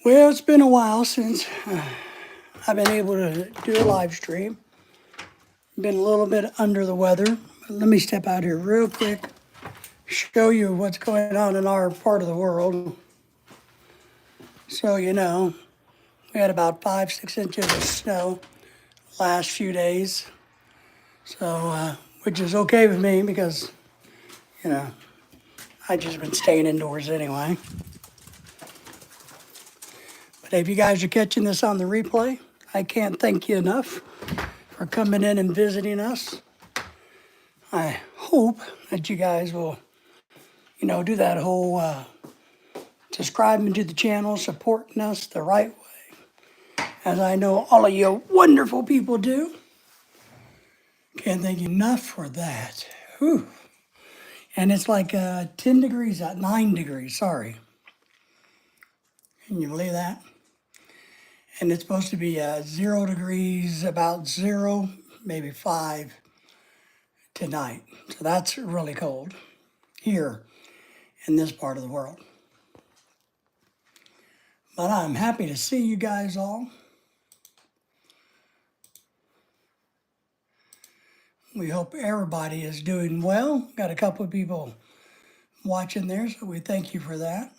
Well, it's been a while since I've been able to do a live stream. Been a little bit under the weather. Let me step out here real quick, show you what's going on in our part of the world. So, we had about 5, 6 inches of snow last few days. So, which is okay with me because, you know, I just been staying indoors anyway. But if you guys are catching this on the replay, I can't thank you enough for coming in and visiting us. I hope that you guys will, do that whole subscribing to the channel, supporting us the right way, as I know all of you wonderful people do. Can't thank you enough for that. Whew. And it's like 10 degrees out, 9 degrees, sorry. Can you believe that? And it's supposed to be 0 degrees, about 0, maybe 5 tonight. So that's really cold here in this part of the world. But I'm happy to see you guys all. We hope everybody is doing well. Got a couple of people watching there, so we thank you for that.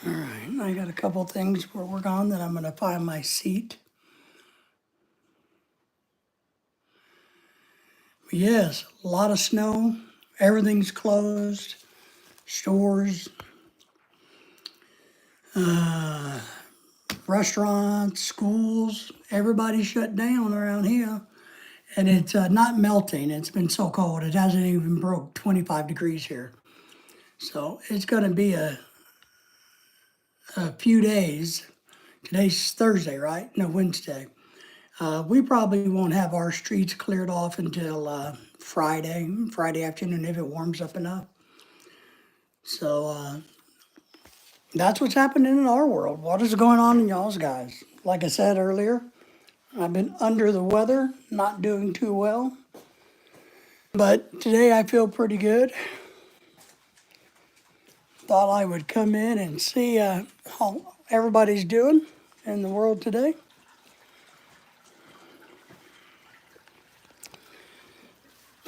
All right, I got a couple things to work on that I'm going to find my seat. But yes, a lot of snow. Everything's closed. Stores, restaurants, schools, everybody's shut down around here. And it's not melting. It's been so cold. It hasn't even broke 25 degrees here. So it's going to be a few days. Today's Thursday, right? No, Wednesday. We probably won't have our streets cleared off until Friday afternoon if it warms up enough. So that's what's happening in our world. What is going on in y'all's guys? Like I said earlier, I've been under the weather, not doing too well. But today I feel pretty good. Thought I would come in and see how everybody's doing in the world today.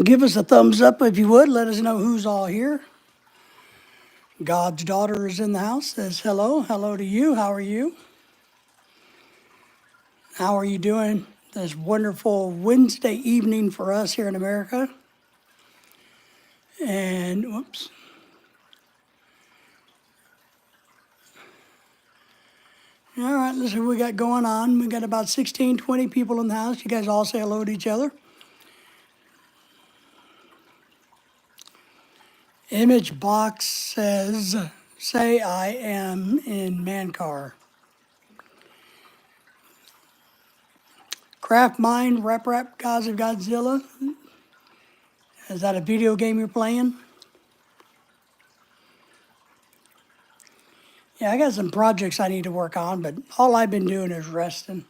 Give us a thumbs up if you would. Let us know who's all here. God's daughter is in the house. Says hello. Hello to you. How are you? How are you doing this wonderful Wednesday evening for us here in America? And whoops. All right, let's see what we got going on. We got about 16, 20 people in the house. You guys all say hello to each other. Image box says, say I am in Mancar. Craft Mind, Rap, Gods of Godzilla. Is that a video game you're playing? Yeah, I got some projects I need to work on, but all I've been doing is resting,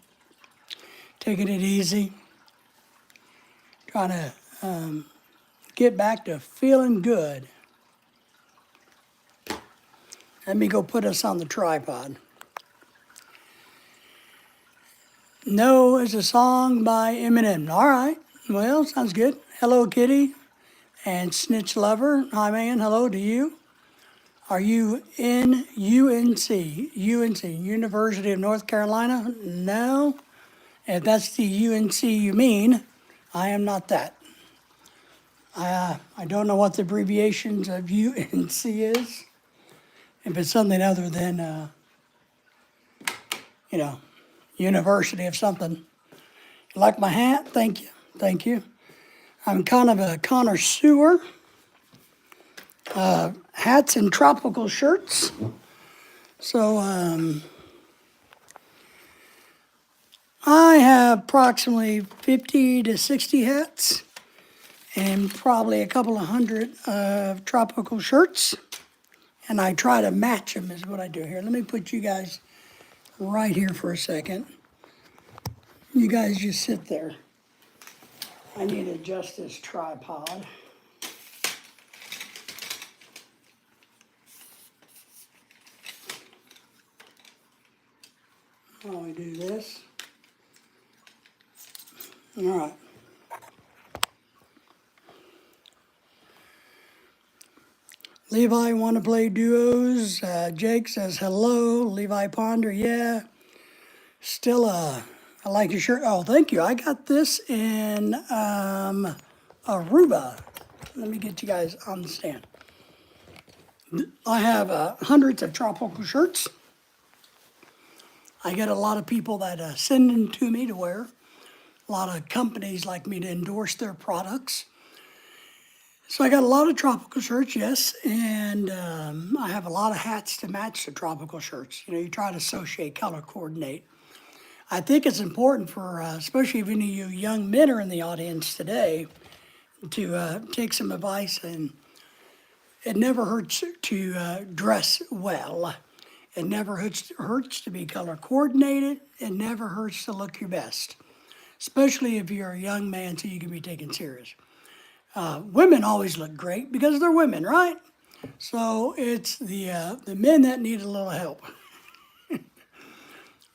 taking it easy, trying to get back to feeling good. Let me go put us on the tripod. No is a song by Eminem. All right, well, sounds good. Hello, Kitty and Snitch Lover. Hi, man, hello to you. Are you in UNC, University of North Carolina? No. If that's the UNC you mean, I am not that. I don't know what the abbreviations of UNC is. If it's something other than, university of something. You like my hat? Thank you. Thank you. I'm kind of a connoisseur. Hats and tropical shirts. So I have approximately 50 to 60 hats and probably a couple of hundred tropical shirts. And I try to match them is what I do here. Let me put you guys right here for a second. You guys just sit there. I need to adjust this tripod. All right. Levi, want to play duos? Jake says hello. Levi Ponder, yeah. Still, I like your shirt. Oh, thank you. I got this in Aruba. Let me get you guys on the stand. I have hundreds of tropical shirts. I get a lot of people that send them to me to wear. A lot of companies like me to endorse their products. So I got a lot of tropical shirts, yes, and I have a lot of hats to match the tropical shirts. You know, you try to associate, color coordinate. I think it's important for, especially if any of you young men are in the audience today, to take some advice. And it never hurts to dress well. It never hurts to be color coordinated. It never hurts to look your best, especially if you're a young man so you can be taken serious. Women always look great because they're women, right? So it's the men that need a little help.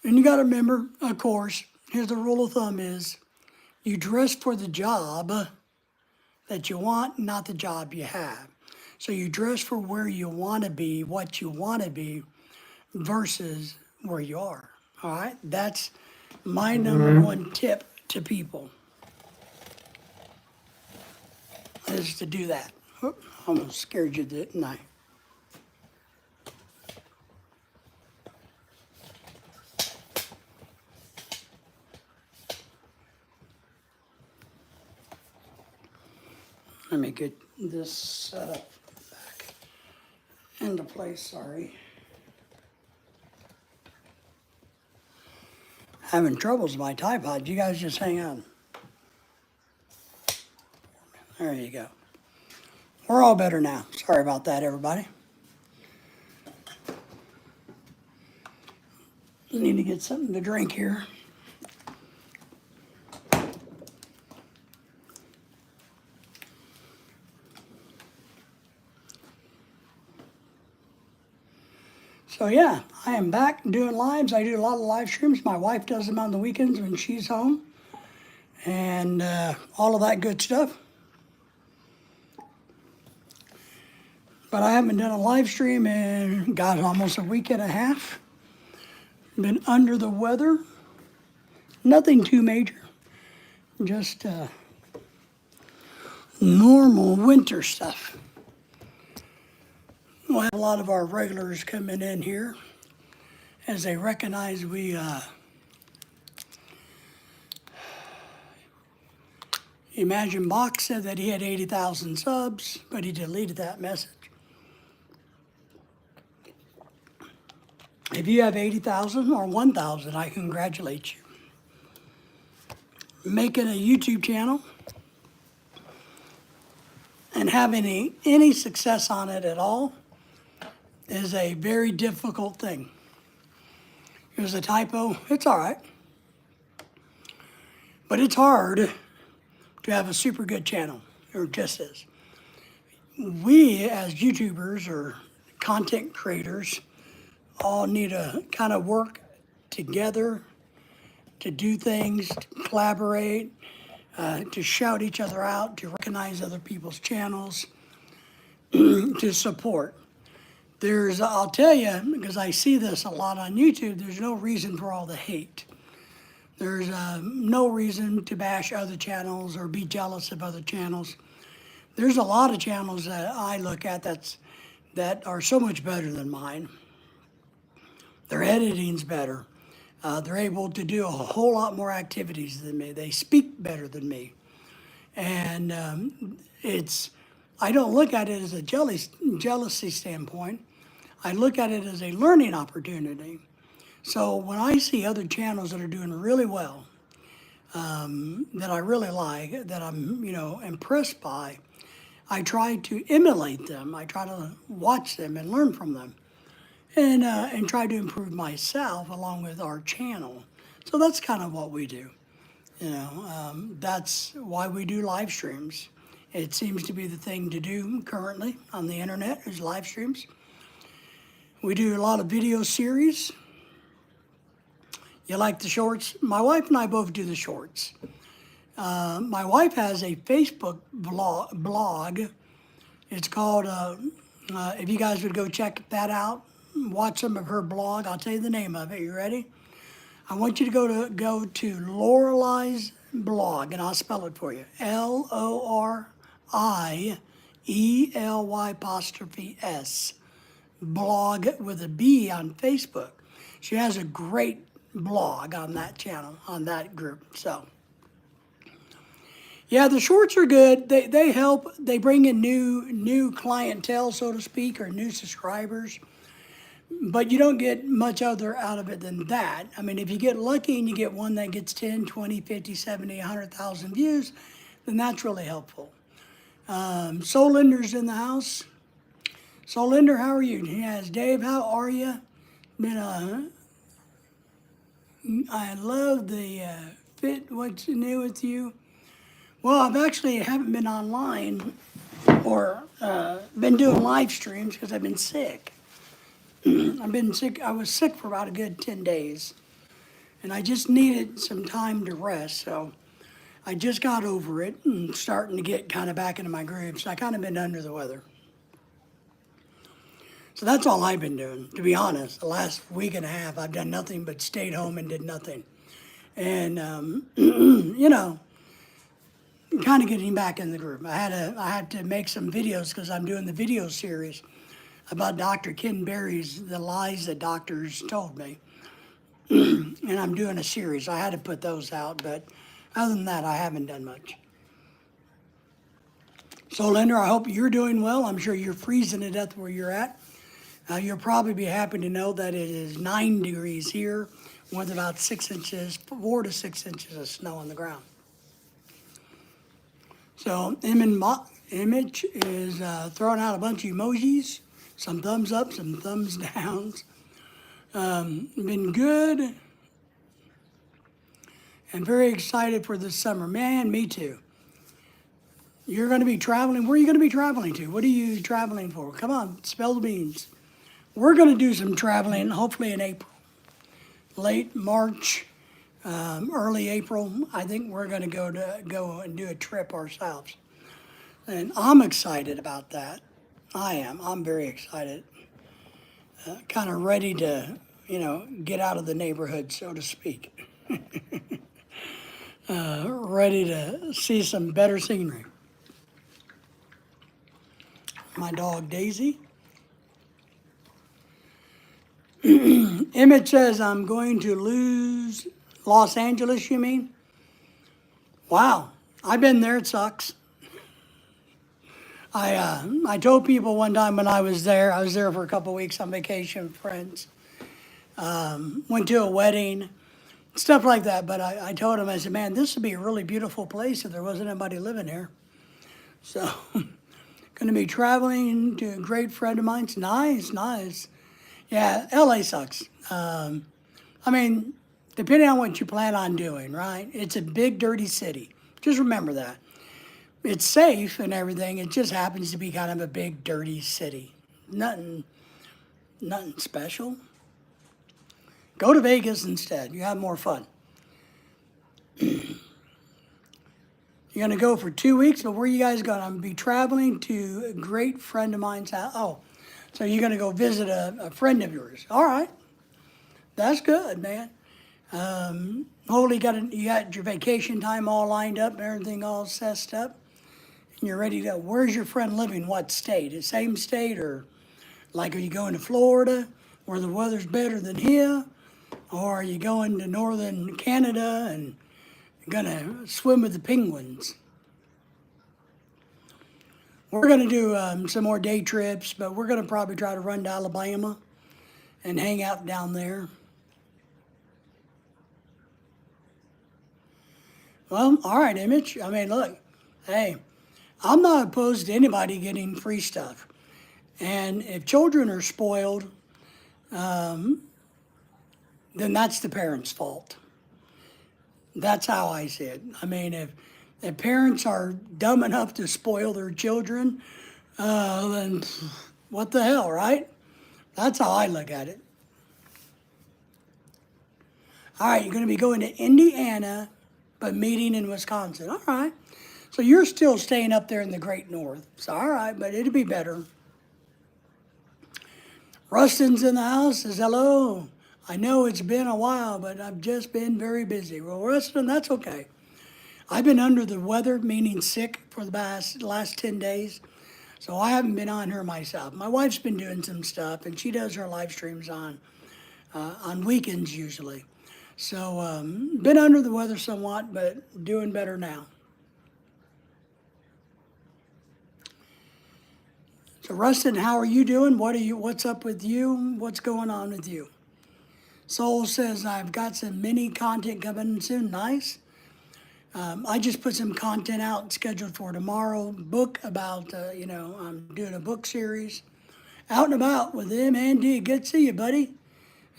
And you got to remember, of course, here's the rule of thumb is you dress for the job that you want, not the job you have. So you dress for where you want to be, what you want to be, versus where you are. All right? That's my number one tip to people is to do that. Oop, I almost scared you, didn't I? Let me get this set up back into place, sorry. Having troubles with my tripod. You guys just hang on. There you go. We're all better now. Sorry about that, everybody. Need to get something to drink here. So yeah, I am back doing lives. I do a lot of live streams. My wife does them on the weekends when she's home. And all of that good stuff. But I haven't done a live stream in, God, almost a week and a half. Been under the weather. Nothing too major. Just normal winter stuff. We'll have a lot of our regulars coming in here as they recognize we Imagine Box said that he had 80,000 subs, but he deleted that message. If you have 80,000 or 1,000, I congratulate you. Making a YouTube channel and having any success on it at all is a very difficult thing. Here's a typo. It's all right. But it's hard to have a super good channel, or just is. We as YouTubers or content creators all need to kind of work together to do things, to collaborate, to shout each other out, to recognize other people's channels, to support. I'll tell you, because I see this a lot on YouTube, there's no reason for all the hate. There's no reason to bash other channels or be jealous of other channels. There's a lot of channels that I look at that are so much better than mine. Their editing's better. They're able to do a whole lot more activities than me. They speak better than me. And I don't look at it as a jealousy standpoint. I look at it as a learning opportunity. So when I see other channels that are doing really well, that I really like, that I'm, impressed by, I try to emulate them. I try to watch them and learn from them, and try to improve myself along with our channel. So that's kind of what we do. That's why we do live streams. It seems to be the thing to do currently on the internet is live streams. We do a lot of video series. You like the shorts? My wife and I both do the shorts. My wife has a Facebook blog. It's called, if you guys would go check that out, watch some of her blog. I'll tell you the name of it. You ready? I want you to go to Lorelei's blog, and I'll spell it for you. LORIELY' blog with a B on Facebook. She has a great blog on that channel, on that group. So, yeah, the shorts are good. They help. They bring in new clientele, so to speak, or new subscribers. But you don't get much other out of it than that. I mean, if you get lucky and you get one that gets 10, 20, 50, 70, 100,000 views, then that's really helpful. Soul Linder's in the house. Soul Linder, how are you? Yes, Dave, how are you? I love the fit. What's new with you? Well, I've actually haven't been online or been doing live streams because I've been sick. I've been sick. I was sick for about a good 10 days, and I just needed some time to rest. So I just got over it and starting to get kind of back into my groove. So I kind of been under the weather. So that's all I've been doing, to be honest. The last week and a half, I've done nothing but stayed home and did nothing. And, you know, kind of getting back in the groove. I had to make some videos because I'm doing the video series about Dr. Ken Berry's The Lies That Doctors Told Me. And I'm doing a series. I had to put those out, but other than that, I haven't done much. So, Linda, I hope you're doing well. I'm sure you're freezing to death where you're at. You'll probably be happy to know that it is 9 degrees here with about 4 to 6 inches of snow on the ground. So, Image is throwing out a bunch of emojis. Some thumbs up, some thumbs downs. Been good and very excited for this summer. Man, me too. You're going to be traveling. Where are you going to be traveling to? What are you traveling for? Come on, spill the beans. We're going to do some traveling, hopefully in April. Late March, early April. I think we're going to go and do a trip ourselves. And I'm excited about that. I am. I'm very excited. Kind of ready to, get out of the neighborhood, so to speak. Ready to see some better scenery. My dog, Daisy. Emmett says, I'm going to lose Los Angeles, you mean? Wow. I've been there. It sucks. I told people one time when I was there for a couple of weeks on vacation with friends, went to a wedding, stuff like that. But I told them, I said, man, this would be a really beautiful place if there wasn't anybody living here. So, going to be traveling to a great friend of mine. It's nice. Yeah, LA sucks. I mean, depending on what you plan on doing, right? It's a big, dirty city. Just remember that. It's safe and everything. It just happens to be kind of a big, dirty city. Nothing special. Go to Vegas instead. You have more fun. You're going to go for 2 weeks, but where are you guys going? I'm going to be traveling to a great friend of mine's house. Oh, so you're going to go visit a friend of yours. All right. That's good, man. Hopefully you got your vacation time all lined up, everything all set up. And you're ready to go. Where's your friend living? What state? The same state, or like are you going to Florida where the weather's better than here? Or are you going to northern Canada and gonna swim with the penguins? We're gonna do some more day trips, but we're gonna probably try to run to Alabama and hang out down there. Well, all right, Image. I mean, look, hey, I'm not opposed to anybody getting free stuff. And if children are spoiled, then that's the parents' fault. That's how I see it. I mean, if parents are dumb enough to spoil their children, then what the hell, right? That's how I look at it. All right, you're going to be going to Indiana but meeting in Wisconsin. All right. So you're still staying up there in the Great North. So, all right, but it'll be better. Rustin's in the house, says hello. I know it's been a while, but I've just been very busy. Well, Rustin, that's okay. I've been under the weather, meaning sick, for the last 10 days. So I haven't been on her myself. My wife's been doing some stuff, and she does her live streams on weekends usually. So been under the weather somewhat, but doing better now. So Rustin, how are you doing? What's up with you? What's going on with you? Soul says, I've got some mini content coming soon. Nice. I just put some content out scheduled for tomorrow. Book about, I'm doing a book series. Out and about with M&D. Good to see you, buddy.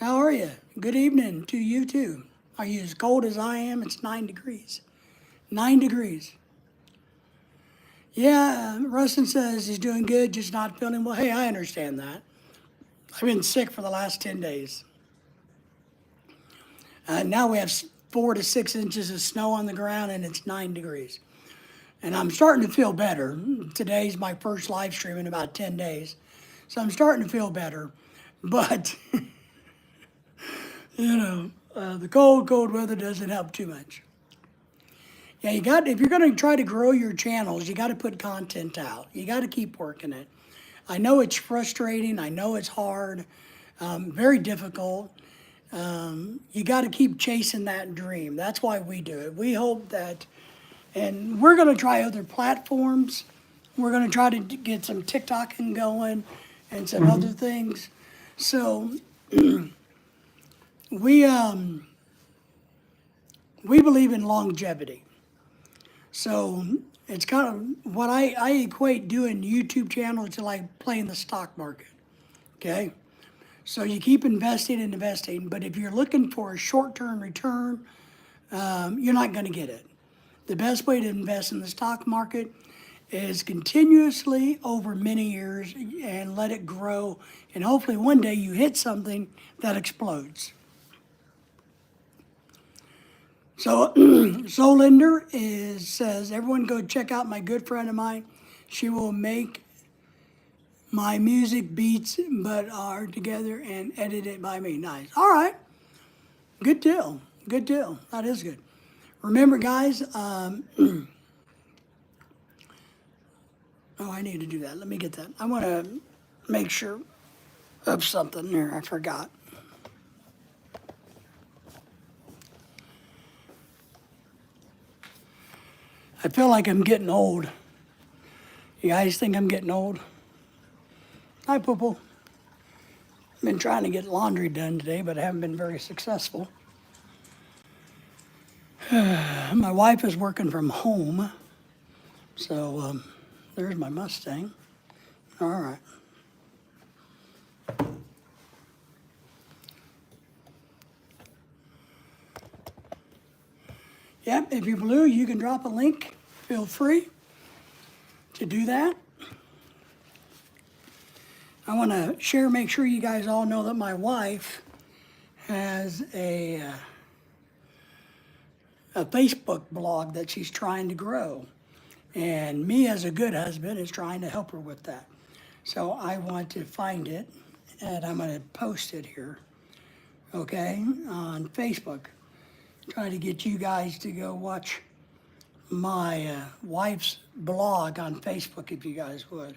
How are you? Good evening to you too. Are you as cold as I am? It's 9 degrees. 9 degrees. Yeah, Rustin says he's doing good, just not feeling well. Hey, I understand that. I've been sick for the last 10 days. Now we have 4 to 6 inches of snow on the ground and it's 9 degrees. And I'm starting to feel better. Today's my first live stream in about 10 days. So I'm starting to feel better. But, the cold weather doesn't help too much. Yeah, if you're going to try to grow your channels, you got to put content out. You got to keep working it. I know it's frustrating. I know it's hard, very difficult. You got to keep chasing that dream. That's why we do it. We hope that, and we're going to try other platforms. We're going to try to get some TikToking going and some other things. So we believe in longevity. So it's kind of what I equate doing YouTube channels to like playing the stock market. Okay? So you keep investing and investing, but if you're looking for a short-term return, you're not going to get it. The best way to invest in the stock market is continuously over many years and let it grow, and hopefully one day you hit something that explodes. So Solinder says, everyone go check out my good friend of mine. She will make my music beats but are together and edit it by me. Nice. All right. Good deal. Good deal. That is good. Remember, guys, oh, I need to do that. Let me get that. I want to make sure of something there. I forgot. I feel like I'm getting old. You guys think I'm getting old? Hi, Poo-Poo. I've been trying to get laundry done today, but I haven't been very successful. My wife is working from home, so there's my Mustang. All right. Yep, if you're blue, you can drop a link. Feel free to do that. I want to make sure you guys all know that my wife has a Facebook blog that she's trying to grow. And me as a good husband is trying to help her with that. So I want to find it, and I'm going to post it here, okay, on Facebook. Try to get you guys to go watch my wife's blog on Facebook if you guys would.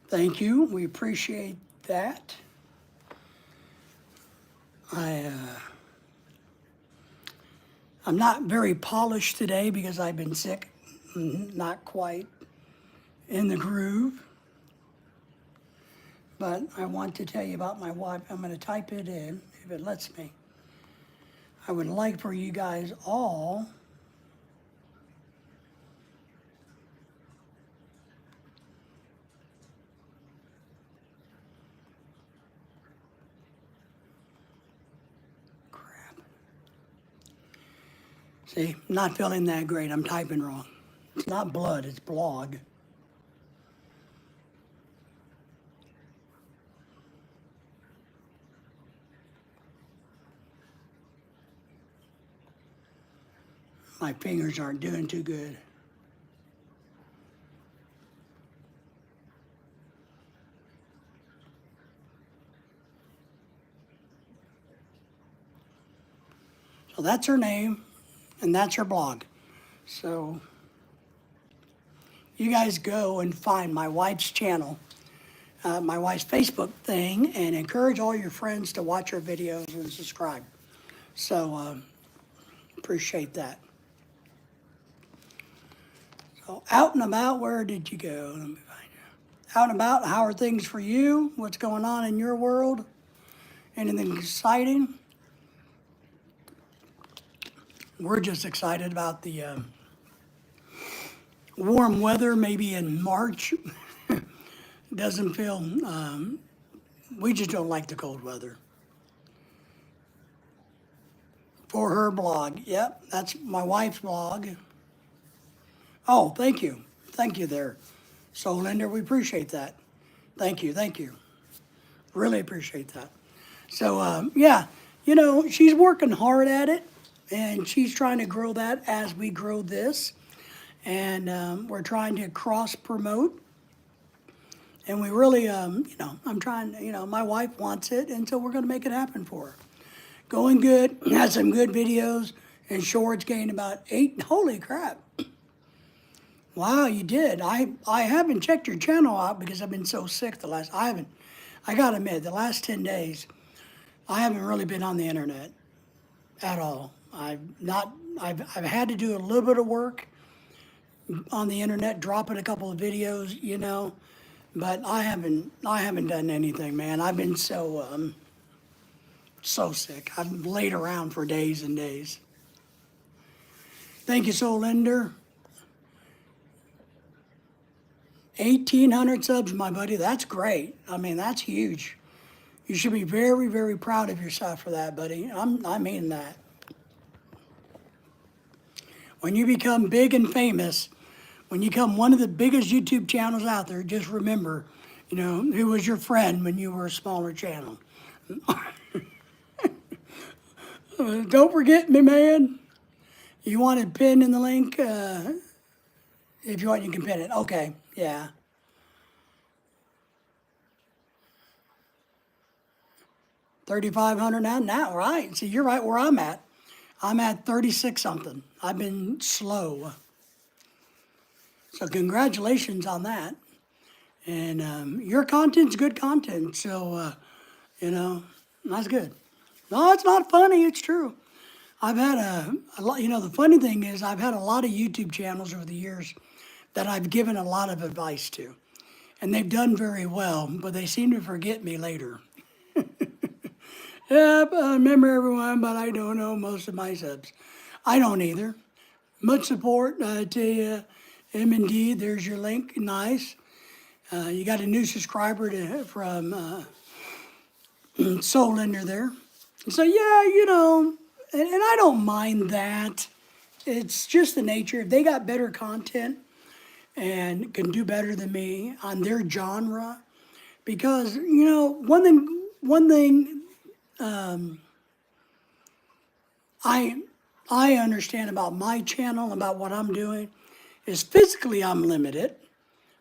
Thank you. We appreciate that. I'm not very polished today because I've been sick, not quite in the groove. But I want to tell you about my wife. I'm going to type it in if it lets me. I would like for you guys all See, not feeling that great. I'm typing wrong. It's not blood, it's blog. My fingers aren't doing too good. So that's her name, and that's her blog. So you guys go and find my wife's channel, my wife's Facebook thing, and encourage all your friends to watch her videos and subscribe. So appreciate that. So out and about, where did you go? Let me find you. Out and about, how are things for you? What's going on in your world? Anything exciting? We're just excited about the warm weather, maybe in March. Doesn't feel, we just don't like the cold weather. For her blog, yep, that's my wife's blog. Oh, thank you. Thank you there. So, Linda, we appreciate that. Thank you, thank you. Really appreciate that. So, yeah, you know, she's working hard at it, and she's trying to grow that as we grow this. And we're trying to cross promote. And we really, you know, I'm trying, you know, my wife wants it, and so we're going to make it happen for her. Going good, had some good videos, and shorts gained about 8. Holy crap. Wow, you did. I haven't checked your channel out because I've been so sick I gotta admit, the last 10 days, I haven't really been on the internet at all. I've had to do a little bit of work on the internet, dropping a couple of videos, you know, but I haven't done anything, man. I've been so sick. I've laid around for days and days. Thank you, Soul Linder. 1,800 subs, my buddy. That's great. I mean, that's huge. You should be very, very proud of yourself for that, buddy. I mean that. When you become big and famous, when you become one of the biggest YouTube channels out there, just remember, you know, who was your friend when you were a smaller channel. Don't forget me, man. You want it pinned in the link? If you want, you can pin it. Okay, yeah. 3,500 now, right? See, you're right where I'm at. I'm at 36 something. I've been slow. So congratulations on that. And your content's good content, so, you know, that's good. No, it's not funny, it's true. I've had a lot, you know, the funny thing is I've had a lot of YouTube channels over the years that I've given a lot of advice to. And they've done very well, but they seem to forget me later. Yep, I remember everyone, but I don't know most of my subs. I don't either. Much support to you, M&D. There's your link. Nice. You got a new subscriber from Soul Linder there. So, yeah, you know, and I don't mind that. It's just the nature. If they got better content and can do better than me on their genre, because, you know, one thing I understand about my channel, about what I'm doing, is physically I'm limited.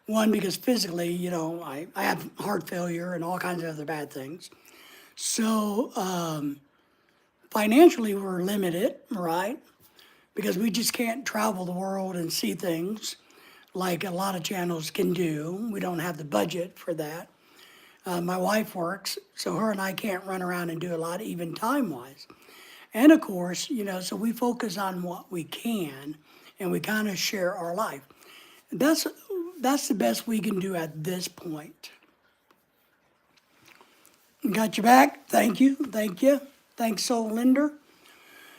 One, because physically, you know, I have heart failure and all kinds of other bad things. So financially, we're limited, right? Because we just can't travel the world and see things like a lot of channels can do. We don't have the budget for that. My wife works, so her and I can't run around and do a lot, even time-wise. And of course, you know, so we focus on what we can, and we kind of share our life. That's the best we can do at this point. Got your back. Thank you. Thank you. Thanks, Soul Linder.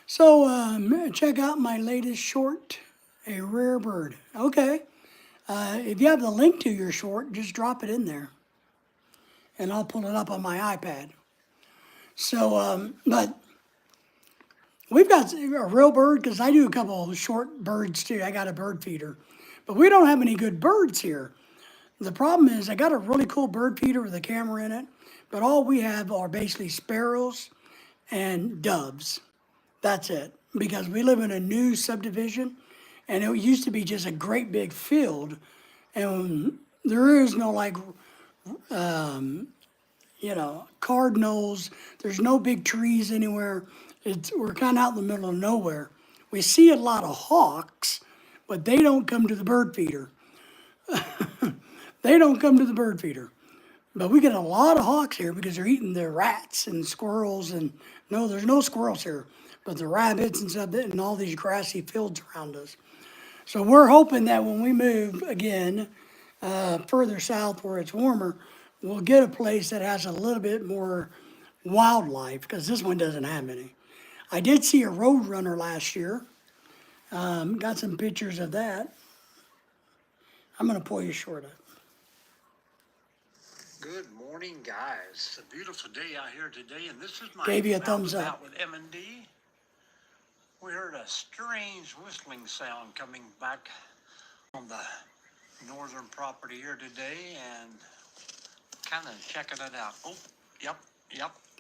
So check out my latest short, A Rare Bird. Okay. If you have the link to your short, just drop it in there, and I'll pull it up on my iPad. So, but We've got a real bird because I do a couple of short birds too. I got a bird feeder, but we don't have any good birds here. The problem is I got a really cool bird feeder with a camera in it, but all we have are basically sparrows and doves. That's it. Because we live in a new subdivision and it used to be just a great big field and there is no like, cardinals. There's no big trees anywhere. We're kind of out in the middle of nowhere. We see a lot of hawks, but they don't come to the bird feeder. They don't come to the bird feeder. But we get a lot of hawks here because they're eating the rats and squirrels and no, there's no squirrels here, but the rabbits and stuff and all these grassy fields around us. So we're hoping that when we move again further south where it's warmer, we'll get a place that has a little bit more wildlife because this one doesn't have any. I did see a roadrunner last year. Got some pictures of that. I'm going to pull you short up. Good morning, guys. It's a beautiful day out here today, and this is my Gave you a thumbs out up. with M&D. We heard a strange whistling sound coming back on the northern property here today, and kind of checking it out. Oh, yep.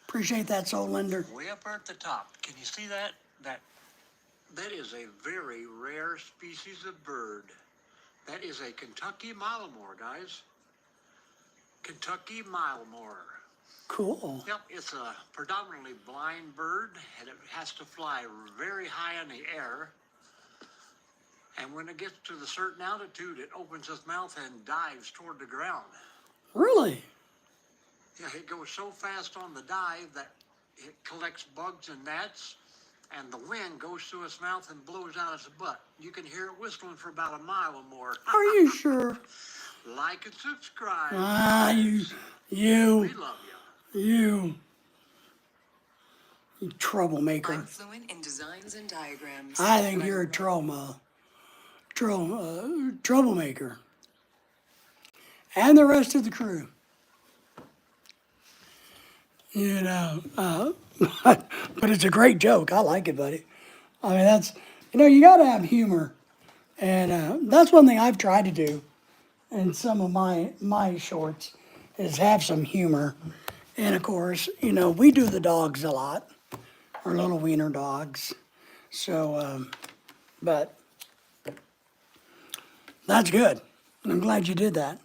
Appreciate that, Soul Lender. Way up there at the top. Can you see that? That is a very rare species of bird. That is a Kentucky Malamore, guys. Kentucky Malamore. Cool. Yep, it's a predominantly blind bird, and it has to fly very high in the air. And when it gets to the certain altitude, it opens its mouth and dives toward the ground. Really? Yeah, it goes so fast on the dive that it collects bugs and gnats, and the wind goes through its mouth and blows out its butt. You can hear it whistling for about a mile or more. Are you sure? Like and subscribe. You. We love you. You troublemaker. I'm fluent in designs and diagrams. I think you're a troublemaker. And the rest of the crew. But it's a great joke. I like it, buddy. I mean, you got to have humor. And that's one thing I've tried to do in some of my shorts is have some humor. And of course, we do the dogs a lot, our little wiener dogs. So, but that's good. I'm glad you did that.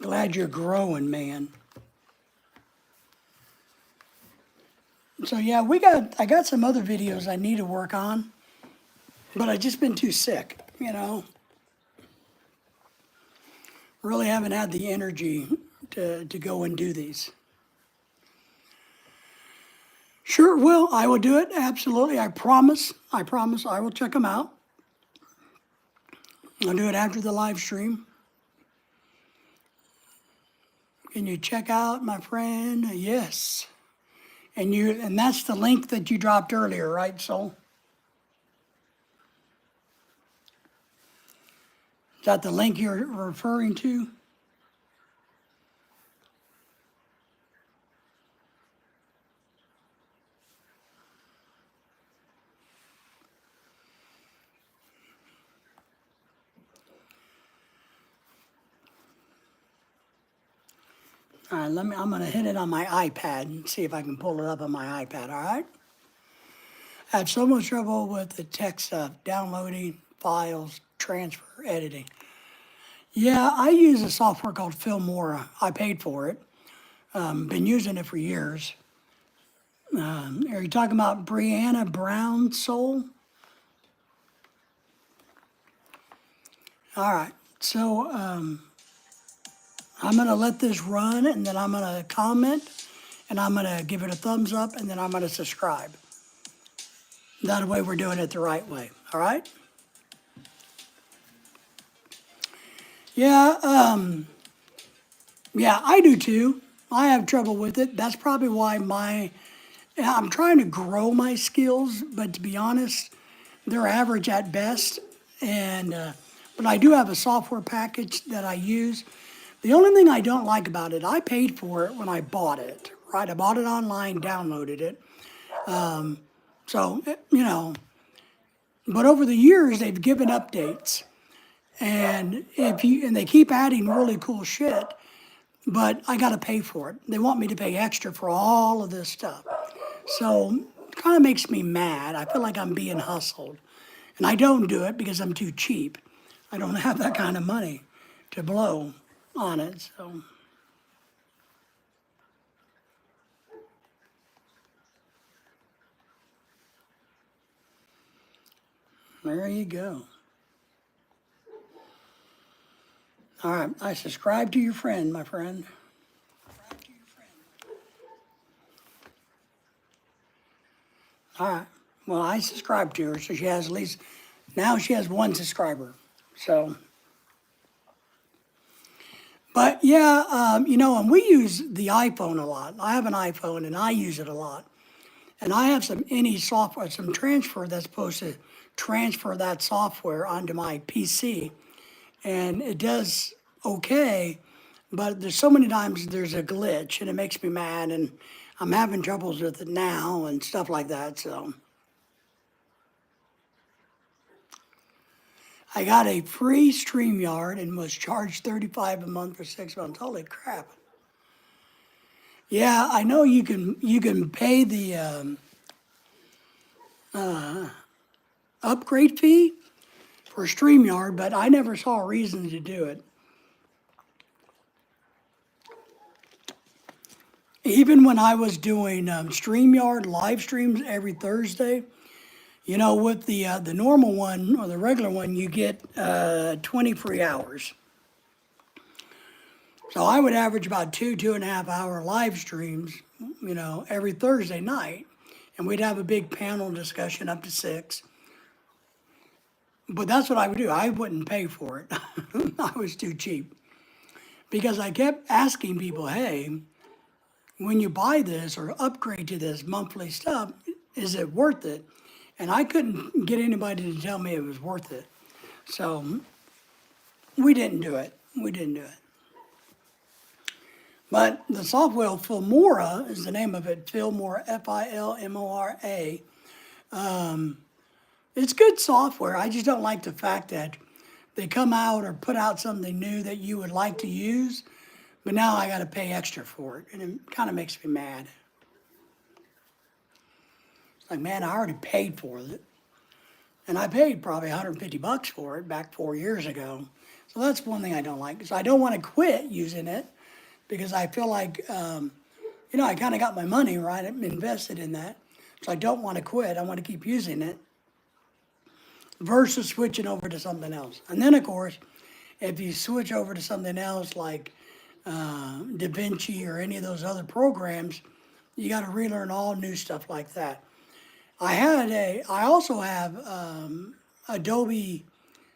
Glad you're growing, man. So yeah, I got some other videos I need to work on, but I just been too sick, Really haven't had the energy to go and do these. Sure will. I will do it. Absolutely. I promise. I will check them out. I'll do it after the live stream. Can you check out my friend? Yes. And that's the link that you dropped earlier, right, Soul? Is that the link you're referring to? All right, I'm going to hit it on my iPad and see if I can pull it up on my iPad, all right? I have so much trouble with the tech stuff, downloading files, transfer, editing. Yeah, I use a software called Filmora. I paid for it. Been using it for years. Are you talking about Brianna Brown Soul? All right, so I'm going to let this run, and then I'm going to comment, and I'm going to give it a thumbs up, and then I'm going to subscribe. That way we're doing it the right way, all right? Yeah, I do too. I have trouble with it. That's probably why I'm trying to grow my skills, but to be honest, they're average at best. But I do have a software package that I use. The only thing I don't like about it, I paid for it when I bought it, right? I bought it online, downloaded it. So, but over the years, they've given updates. And they keep adding really cool shit, but I got to pay for it. They want me to pay extra for all of this stuff. So it kind of makes me mad. I feel like I'm being hustled. And I don't do it because I'm too cheap. I don't have that kind of money to blow on it. So there you go. All right, I subscribe to your friend, my friend. All right. Well, I subscribe to her, so she has at least, now she has one subscriber. So, but yeah, and we use the iPhone a lot. I have an iPhone and I use it a lot. And I have some any software, some transfer that's supposed to transfer that software onto my PC. And it does okay, but there's so many times there's a glitch and it makes me mad and I'm having troubles with it now and stuff like that. So I got a free StreamYard and was charged $35 a month for 6 months. Holy crap. Yeah, I know you can pay the upgrade fee for StreamYard, but I never saw a reason to do it. Even when I was doing StreamYard live streams every Thursday, with the normal one or the regular one, you get 20 free hours. So I would average about 2.5 hour live streams, every Thursday night. And we'd have a big panel discussion up to 6. But that's what I would do. I wouldn't pay for it. I was too cheap. Because I kept asking people, hey, when you buy this or upgrade to this monthly stuff, is it worth it? And I couldn't get anybody to tell me it was worth it. So we didn't do it. But the software Filmora is the name of it, Filmora, Filmora. It's good software. I just don't like the fact that they come out or put out something new that you would like to use, but now I got to pay extra for it, and it kind of makes me mad. It's like, man, I already paid for it, and I paid probably $150 for it back 4 years ago. So that's one thing I don't like. So I don't want to quit using it because I feel like, I kind of got my money right, I'm invested in that. So I don't want to quit. I want to keep using it versus switching over to something else. And then, of course, if you switch over to something else like DaVinci or any of those other programs, you got to relearn all new stuff like that. I also have Adobe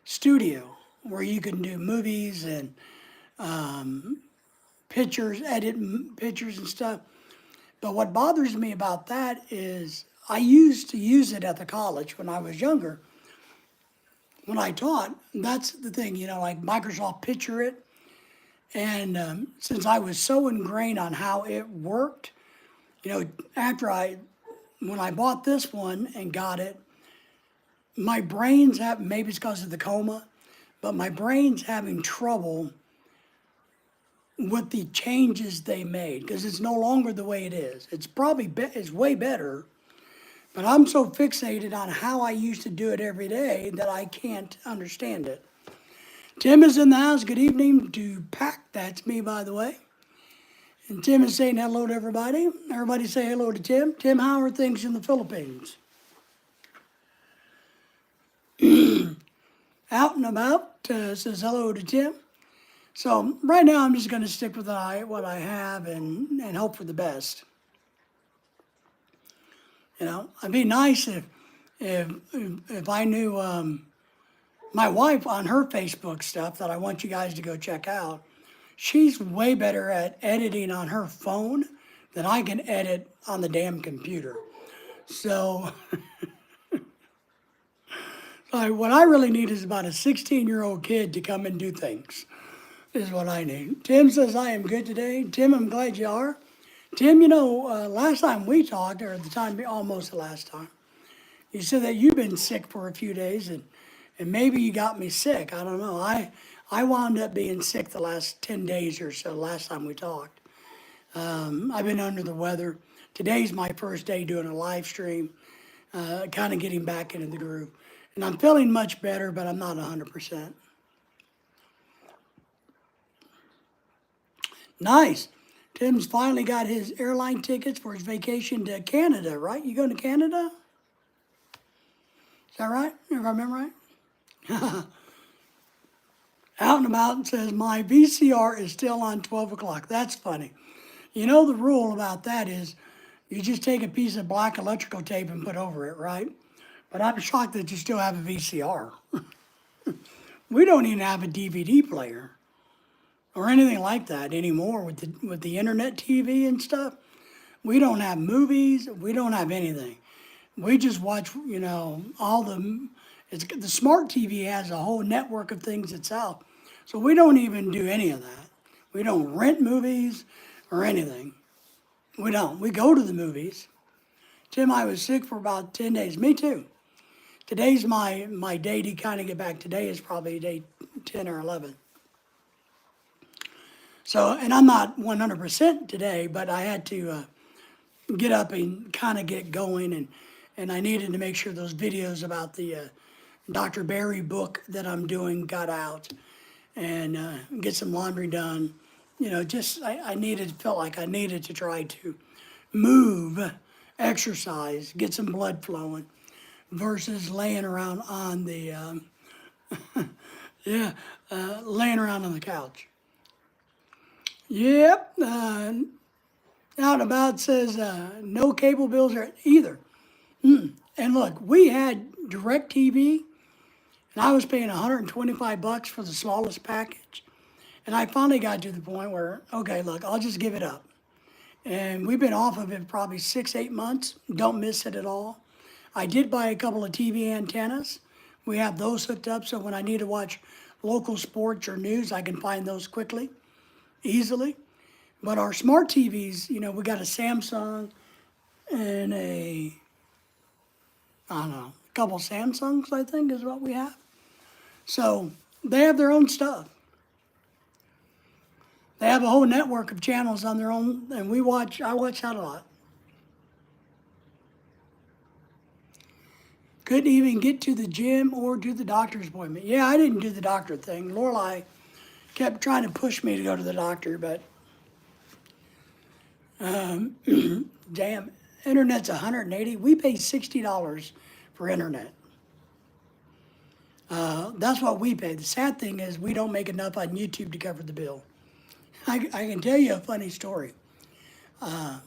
Studio where you can do movies and pictures, edit pictures and stuff. But what bothers me about that is I used to use it at the college when I was younger. When I taught, that's the thing, like Microsoft Picture It. And since I was so ingrained on how it worked, when I bought this one and got it, my brain's maybe it's because of the coma, but my brain's having trouble with the changes they made because it's no longer the way it is. It's probably it's way better, but I'm so fixated on how I used to do it every day that I can't understand it. Tim is in the house. Good evening to Pack. That's me, by the way. And Tim is saying hello to everybody. Everybody say hello to Tim. Tim, how are things in the Philippines? Out and about says hello to Tim. So right now I'm just going to stick with what I have and hope for the best. It'd be nice if I knew my wife on her Facebook stuff that I want you guys to go check out. She's way better at editing on her phone than I can edit on the damn computer. So what I really need is about a 16-year-old kid to come and do things, is what I need. Tim says, I am good today. Tim, I'm glad you are. Tim, you know, last time we talked, or the time, almost the last time, you said that you've been sick for a few days, and maybe you got me sick. I don't know. I wound up being sick the last 10 days or so, last time we talked. I've been under the weather. Today's my first day doing a live stream, kind of getting back into the groove. And I'm feeling much better, but I'm not 100%. Nice. Tim's finally got his airline tickets for his vacation to Canada, right? You going to Canada? Is that right? If I remember right? Out and About says, my VCR is still on 12 o'clock. That's funny. You know, the rule about that is you just take a piece of black electrical tape and put over it, right? But I'm shocked that you still have a VCR. We don't even have a DVD player or anything like that anymore with the internet TV and stuff. We don't have movies. We don't have anything. We just watch, you know, the smart TV has a whole network of things itself. So we don't even do any of that. We don't rent movies or anything. We don't. We go to the movies. Tim, I was sick for about 10 days. Me too. Today's my day to kind of get back. Today is probably day 10 or 11. So, and I'm not 100% today, but I had to get up and kind of get going, and I needed to make sure those videos about the Dr. Barry book that I'm doing got out, and get some laundry done. You know, just felt like I needed to try to move, exercise, get some blood flowing, versus laying around on the, laying around on the couch. Yep, Out and About says, no cable bills are either. And look, we had DirecTV, and I was paying $125 for the smallest package. And I finally got to the point where, okay, look, I'll just give it up. And we've been off of it probably 6, 8 months. Don't miss it at all. I did buy a couple of TV antennas. We have those hooked up, so when I need to watch local sports or news, I can find those quickly, easily. But our smart TVs, you know, we got a Samsung and a couple Samsungs, I think, is what we have. So they have their own stuff. They have a whole network of channels on their own, and I watch that a lot. Couldn't even get to the gym or do the doctor's appointment. Yeah, I didn't do the doctor thing. Lorelai kept trying to push me to go to the doctor, but damn, internet's $180. We pay $60 for internet. That's what we pay. The sad thing is we don't make enough on YouTube to cover the bill. I can tell you a funny story. Well,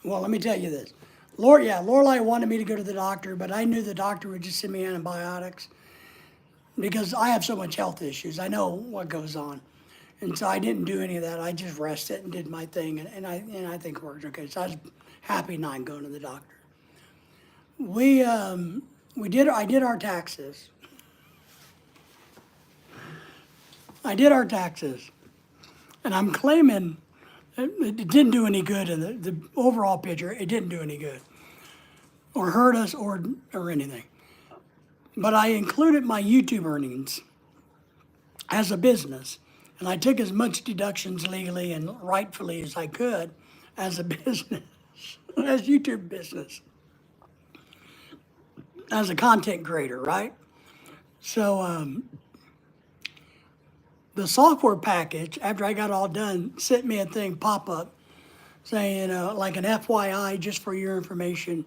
let me tell you this. Lorelai wanted me to go to the doctor, but I knew the doctor would just send me antibiotics because I have so much health issues. I know what goes on. And so I didn't do any of that. I just rested and did my thing, and I think it worked okay. So I was happy not going to the doctor. I did our taxes. And I'm claiming it didn't do any good in the overall picture. It didn't do any good or hurt us or anything. But I included my YouTube earnings as a business, and I took as much deductions legally and rightfully as I could as a business, as YouTube business, as a content creator, right? So the software package, after I got all done, sent me a thing pop up saying, like an FYI, just for your information.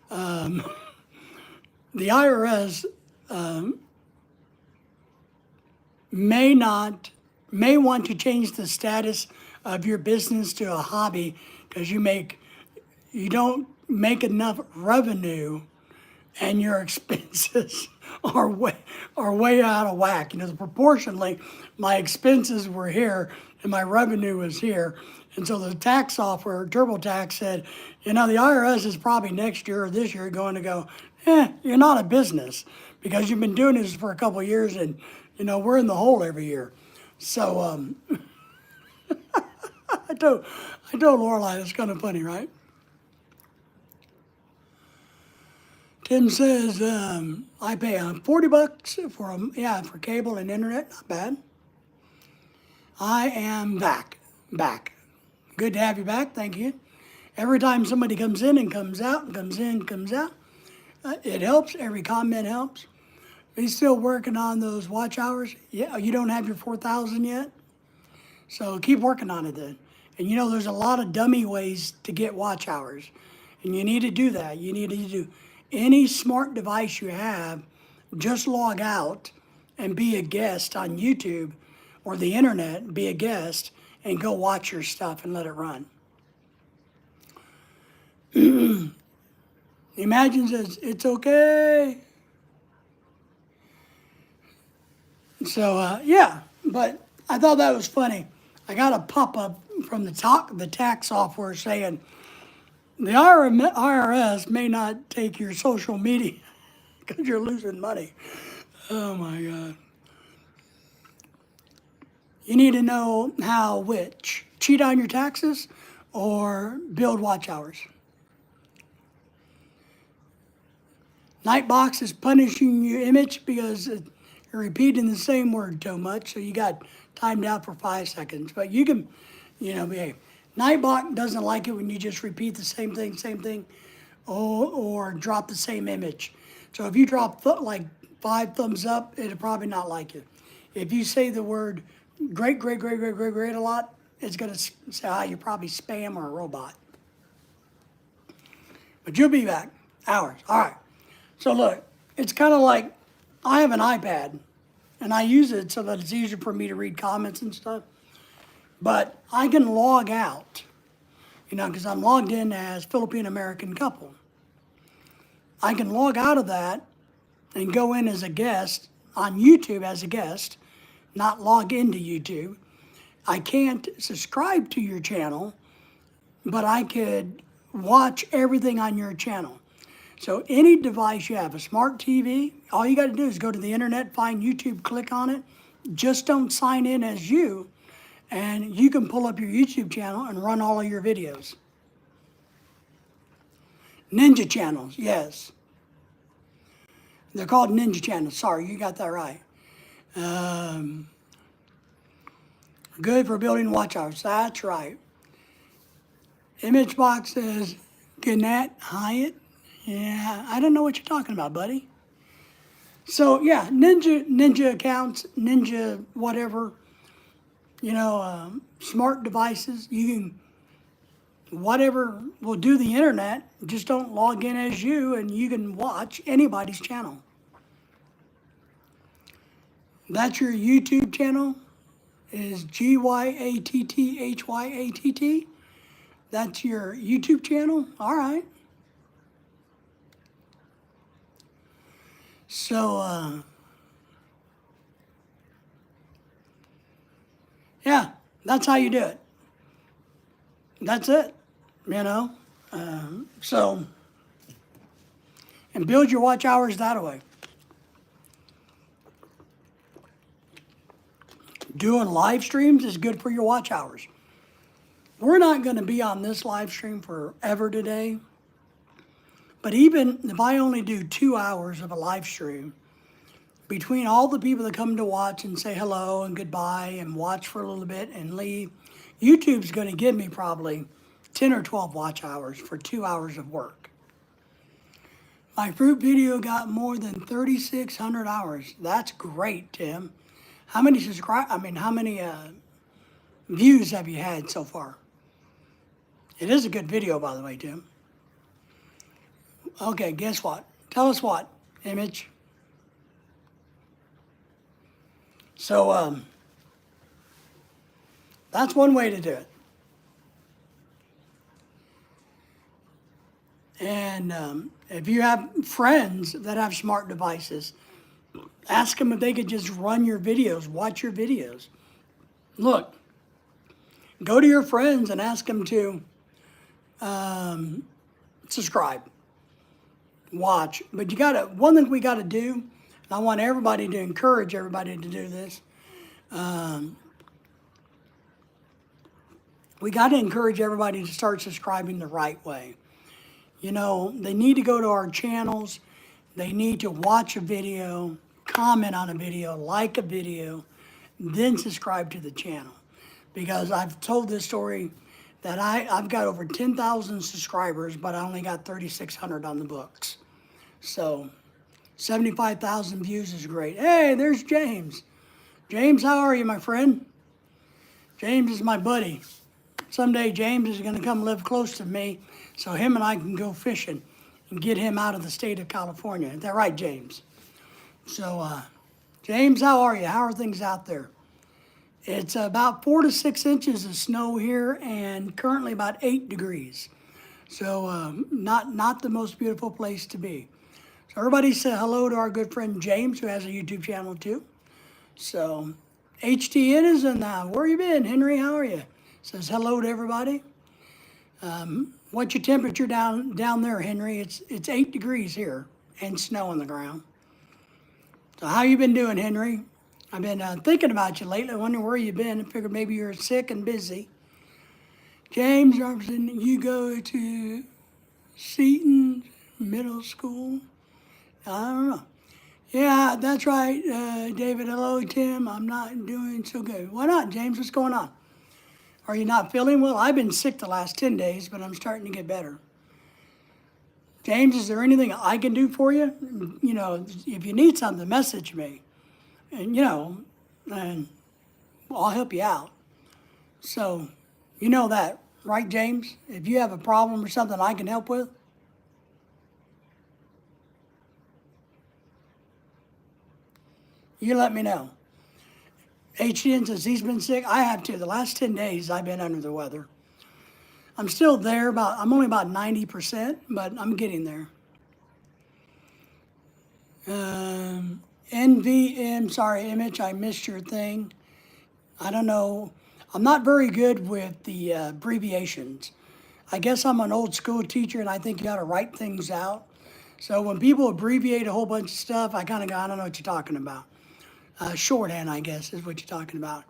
The IRS may want to change the status of your business to a hobby because you don't make enough revenue and your expenses are way out of whack. You know, proportionally, my expenses were here and my revenue was here. And so the tax software, TurboTax, said, you know, the IRS is probably next year or this year going to go, you're not a business because you've been doing this for a couple of years and You know, we're in the hole every year. So I told Lorelai, it's kind of funny, right? Tim says, I pay $40 for cable and internet. Not bad. I am back. Good to have you back. Thank you. Every time somebody comes in and comes out, and comes in, comes out, it helps. Every comment helps. He's still working on those watch hours. Yeah, you don't have your 4,000 yet? So keep working on it then. And you know, there's a lot of dummy ways to get watch hours. And you need to do that. You need to do any smart device you have, just log out and be a guest on YouTube or the internet, be a guest and go watch your stuff and let it run. Imagine says, it's okay. So, yeah, but I thought that was funny. I got a pop-up from the tax software saying, the IRS may not take your social media because you're losing money. Oh my God. You need to know which. Cheat on your taxes or build watch hours. Nightbox is punishing your image because you're repeating the same word too much, so you got timed out for 5 seconds. But you can, behave. Nightbox doesn't like it when you just repeat the same thing, or drop the same image. So if you drop like 5 thumbs up, it'll probably not like it. If you say the word great a lot, it's gonna say, you're probably spam or a robot. But you'll be back. Hours. All right. So look, it's kind of like I have an iPad, and I use it so that it's easier for me to read comments and stuff. But I can log out, because I'm logged in as Filipino American couple. I can log out of that and go in as a guest on YouTube as a guest, not log into YouTube. I can't subscribe to your channel, but I could watch everything on your channel. So any device you have, a smart TV, all you got to do is go to the internet, find YouTube, click on it. Just don't sign in as you, and you can pull up your YouTube channel and run all of your videos. Ninja channels, yes. They're called ninja channels. Sorry, you got that right. Good for building watch hours. That's right. ImageBox says, Gannett Hyatt. Yeah, I don't know what you're talking about, buddy. So yeah, ninja accounts, ninja whatever, smart devices. You can, whatever will do the internet, just don't log in as you, and you can watch anybody's channel. That's your YouTube channel, is GYATTHYATT. That's your YouTube channel? All right. So, yeah, that's how you do it. That's it, So, and build your watch hours that way. Doing live streams is good for your watch hours. We're not going to be on this live stream forever today. But even if I only do 2 hours of a live stream, between all the people that come to watch and say hello and goodbye and watch for a little bit and leave, YouTube's going to give me probably 10 or 12 watch hours for 2 hours of work. My fruit video got more than 3,600 hours. That's great, Tim. How many views have you had so far? It is a good video, by the way, Tim. Okay, guess what? Tell us what, Image. So, that's one way to do it. And if you have friends that have smart devices, ask them if they could just run your videos, watch your videos. Look, go to your friends and ask them to subscribe, watch. But one thing we gotta do, I want everybody to encourage everybody to do this. We got to encourage everybody to start subscribing the right way. You know, they need to go to our channels. They need to watch a video, comment on a video, like a video, then subscribe to the channel. Because I've told this story that I've got over 10,000 subscribers, but I only got 3,600 on the books. So 75,000 views is great. Hey, there's James. James, how are you, my friend? James is my buddy. Someday James is going to come live close to me so him and I can go fishing and get him out of the state of California. Is that right, James? So, James, how are you? How are things out there? It's about 4 to 6 inches of snow here and currently about 8 degrees. So, not the most beautiful place to be. So everybody say hello to our good friend James, who has a YouTube channel too. So, HTN is in the, where you been, Henry? How are you? Says hello to everybody. What's your temperature down there, Henry? It's 8 degrees here and snow on the ground. So how you been doing, Henry? I've been thinking about you lately. I wonder where you been. I figured maybe you're sick and busy. James Robertson, you go to Seton Middle School? I don't know. Yeah, that's right, David. Hello, Tim. I'm not doing so good. Why not, James? What's going on? Are you not feeling well? I've been sick the last 10 days, but I'm starting to get better. James, is there anything I can do for you? You know, if you need something, message me. And, you know, and I'll help you out. So, you know that, right, James? If you have a problem or something I can help with, you let me know. HN says he's been sick. I have too. The last 10 days I've been under the weather. I'm still there, I'm only about 90%, but I'm getting there. NVM, sorry, Image, I missed your thing. I don't know. I'm not very good with the abbreviations. I guess I'm an old school teacher and I think you got to write things out. So when people abbreviate a whole bunch of stuff, I kind of go, I don't know what you're talking about. Shorthand, I guess, is what you're talking about.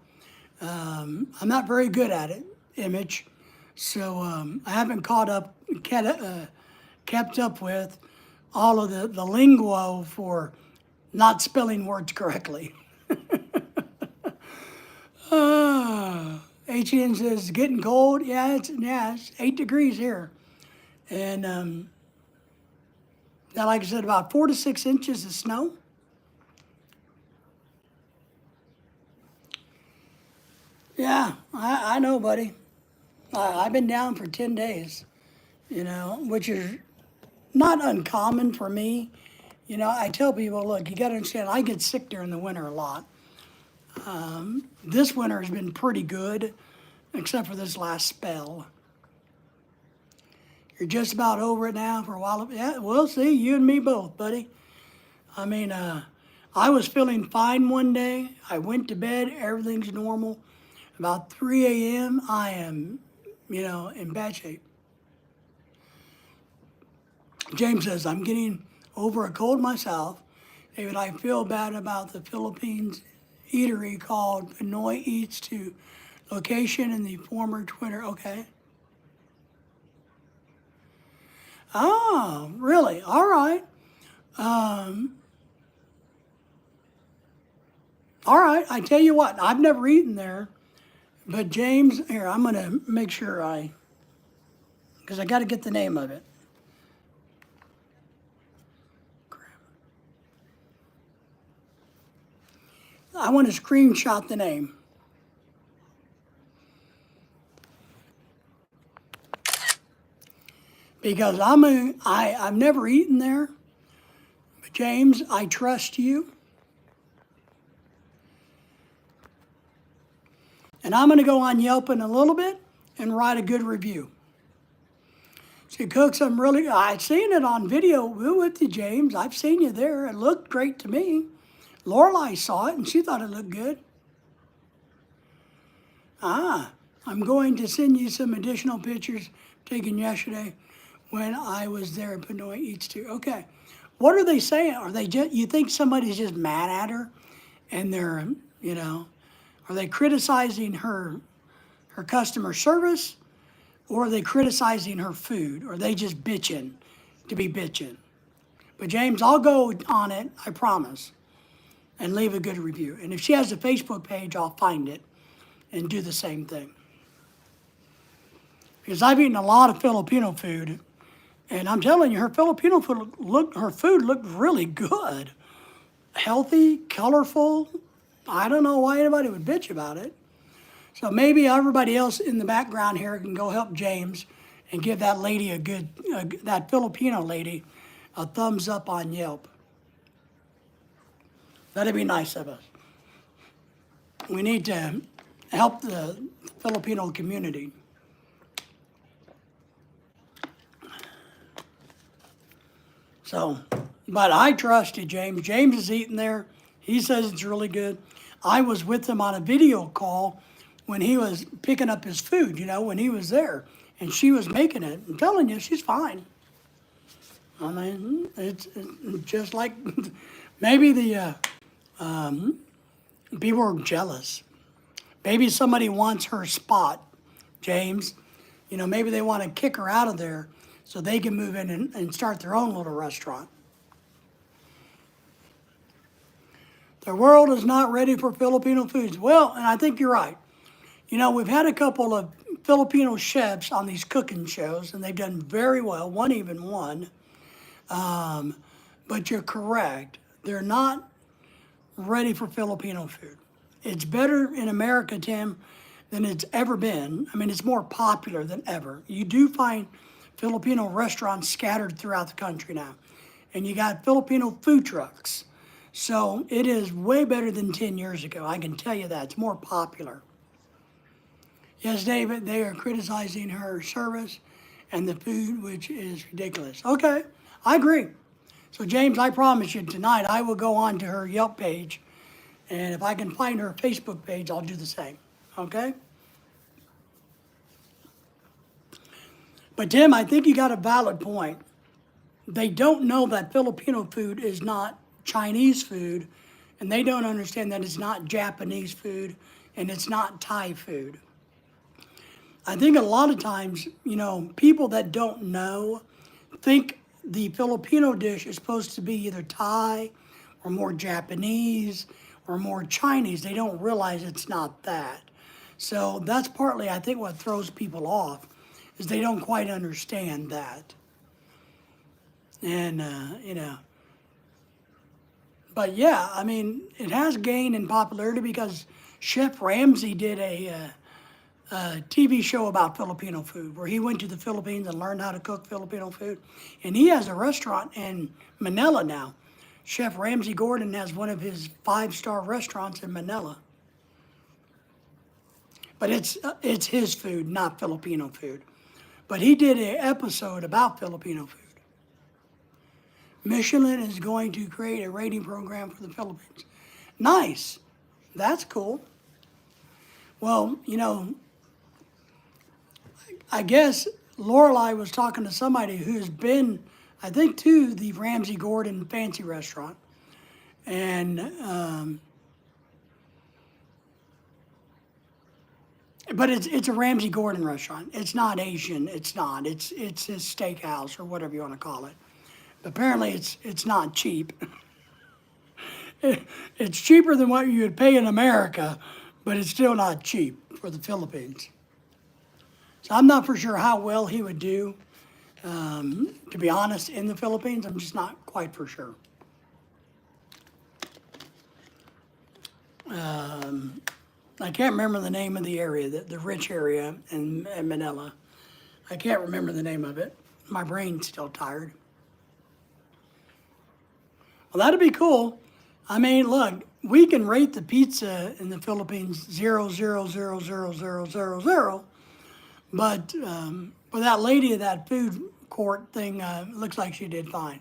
I'm not very good at it, Image. So I haven't kept up with all of the lingo for not spelling words correctly. HN says, getting cold. Yeah, it's 8 degrees here. And now, like I said, about 4 to 6 inches of snow. Yeah, I know, buddy. I've been down for 10 days, you know, which is not uncommon for me. You know, I tell people, look, you got to understand, I get sick during the winter a lot. This winter has been pretty good, except for this last spell. You're just about over it now for a while. Yeah, we'll see, you and me both, buddy. I mean, I was feeling fine one day. I went to bed, everything's normal. About 3 a.m., I am, you know, in bad shape. James says, I'm getting over a cold myself. David, I feel bad about the Philippines eatery called Pinoy Eats to location in the former Twitter. Okay. Oh, really? All right. All right. I tell you what, I've never eaten there. But James, here, I'm going to make sure because I got to get the name of it. I want to screenshot the name. Because I've never eaten there. But James, I trust you. And I'm going to go on Yelp in a little bit and write a good review. She cooks some really good. I've seen it on video with you, James. I've seen you there. It looked great to me. Lorelai saw it and she thought it looked good. I'm going to send you some additional pictures taken yesterday when I was there at Pinoy Eats too. Okay. what are they saying? Are they just, you think somebody's just mad at her and they're, you know, are they criticizing her customer service, or are they criticizing her food? Or are they just bitching to be bitching? But James, I'll go on it, I promise, and leave a good review. And if she has a Facebook page, I'll find it and do the same thing. Because I've eaten a lot of Filipino food, and I'm telling you, her Filipino food her food looked really good. Healthy, colorful. I don't know why anybody would bitch about it. So maybe everybody else in the background here can go help James and give that lady that Filipino lady a thumbs up on Yelp. That'd be nice of us. We need to help the Filipino community. So, but I trusted James. James is eating there. He says it's really good. I was with him on a video call when he was picking up his food, you know, when he was there. And she was making it. I'm telling you, she's fine. I mean, it's just like maybe the people are jealous. Maybe somebody wants her spot, James. You know, maybe they want to kick her out of there so they can move in and start their own little restaurant. The world is not ready for Filipino foods. Well, and I think you're right. You know, we've had a couple of Filipino chefs on these cooking shows, and they've done very well. One even won. But you're correct. They're not ready for Filipino food. It's better in America, Tim, than it's ever been. I mean, it's more popular than ever. You do find Filipino restaurants scattered throughout the country now. And you got Filipino food trucks. So it is way better than 10 years ago. I can tell you that. It's more popular. Yes, David, they are criticizing her service and the food, which is ridiculous. Okay, I agree. So James, I promise you tonight, I will go on to her Yelp page, and if I can find her Facebook page, I'll do the same, okay? But Tim, I think you got a valid point. They don't know that Filipino food is not Chinese food, and they don't understand that it's not Japanese food, and it's not Thai food. I think a lot of times, you know, people that don't know think the Filipino dish is supposed to be either Thai or more Japanese or more Chinese. They don't realize it's not that. So that's partly, I think, what throws people off, is they don't quite understand that. And, you know, but yeah, I mean, it has gained in popularity because Chef Ramsay did a TV show about Filipino food where he went to the Philippines and learned how to cook Filipino food. And he has a restaurant in Manila now. Chef Ramsay Gordon has one of his 5-star restaurants in Manila. But it's his food, not Filipino food. But he did an episode about Filipino food. Michelin is going to create a rating program for the Philippines. Nice. That's cool. Well, you know, I guess Lorelei was talking to somebody who's been, I think, to the Ramsay Gordon fancy restaurant. And, but it's a Ramsay Gordon restaurant. It's not Asian. It's not. It's his steakhouse or whatever you want to call it. But apparently it's not cheap. It's cheaper than what you would pay in America, but it's still not cheap for the Philippines. So I'm not for sure how well he would do, to be honest, in the Philippines. I'm just not quite for sure. I can't remember the name of the area, the rich area in Manila. I can't remember the name of it. My brain's still tired. Well, that'd be cool. I mean, look, we can rate the pizza in the Philippines 0.0000000, but for that lady at that food court thing, looks like she did fine.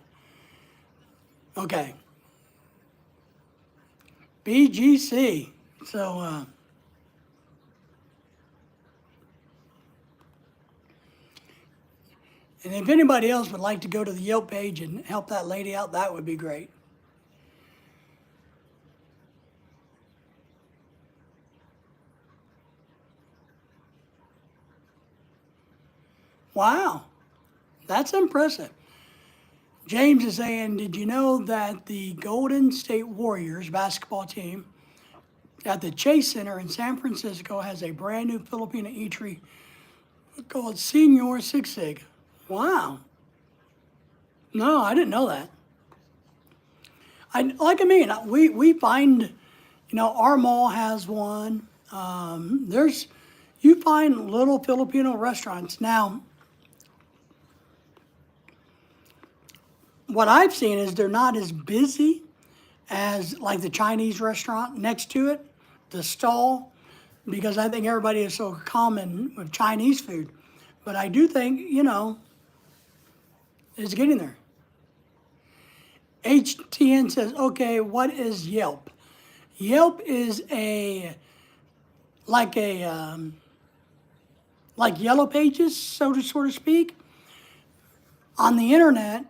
Okay. BGC. So, And if anybody else would like to go to the Yelp page and help that lady out, that would be great. Wow, that's impressive. James is saying, did you know that the Golden State Warriors basketball team at the Chase Center in San Francisco has a brand new Filipino eatery called Senior Sig Sig? Wow. No, I didn't know that. We find, our mall has one. You find little Filipino restaurants. Now, what I've seen is they're not as busy as like the Chinese restaurant next to it, the stall, because I think everybody is so common with Chinese food. But I do think, it's getting there. HTN says, okay, what is Yelp? Yelp is like Yellow Pages, so to speak, on the internet.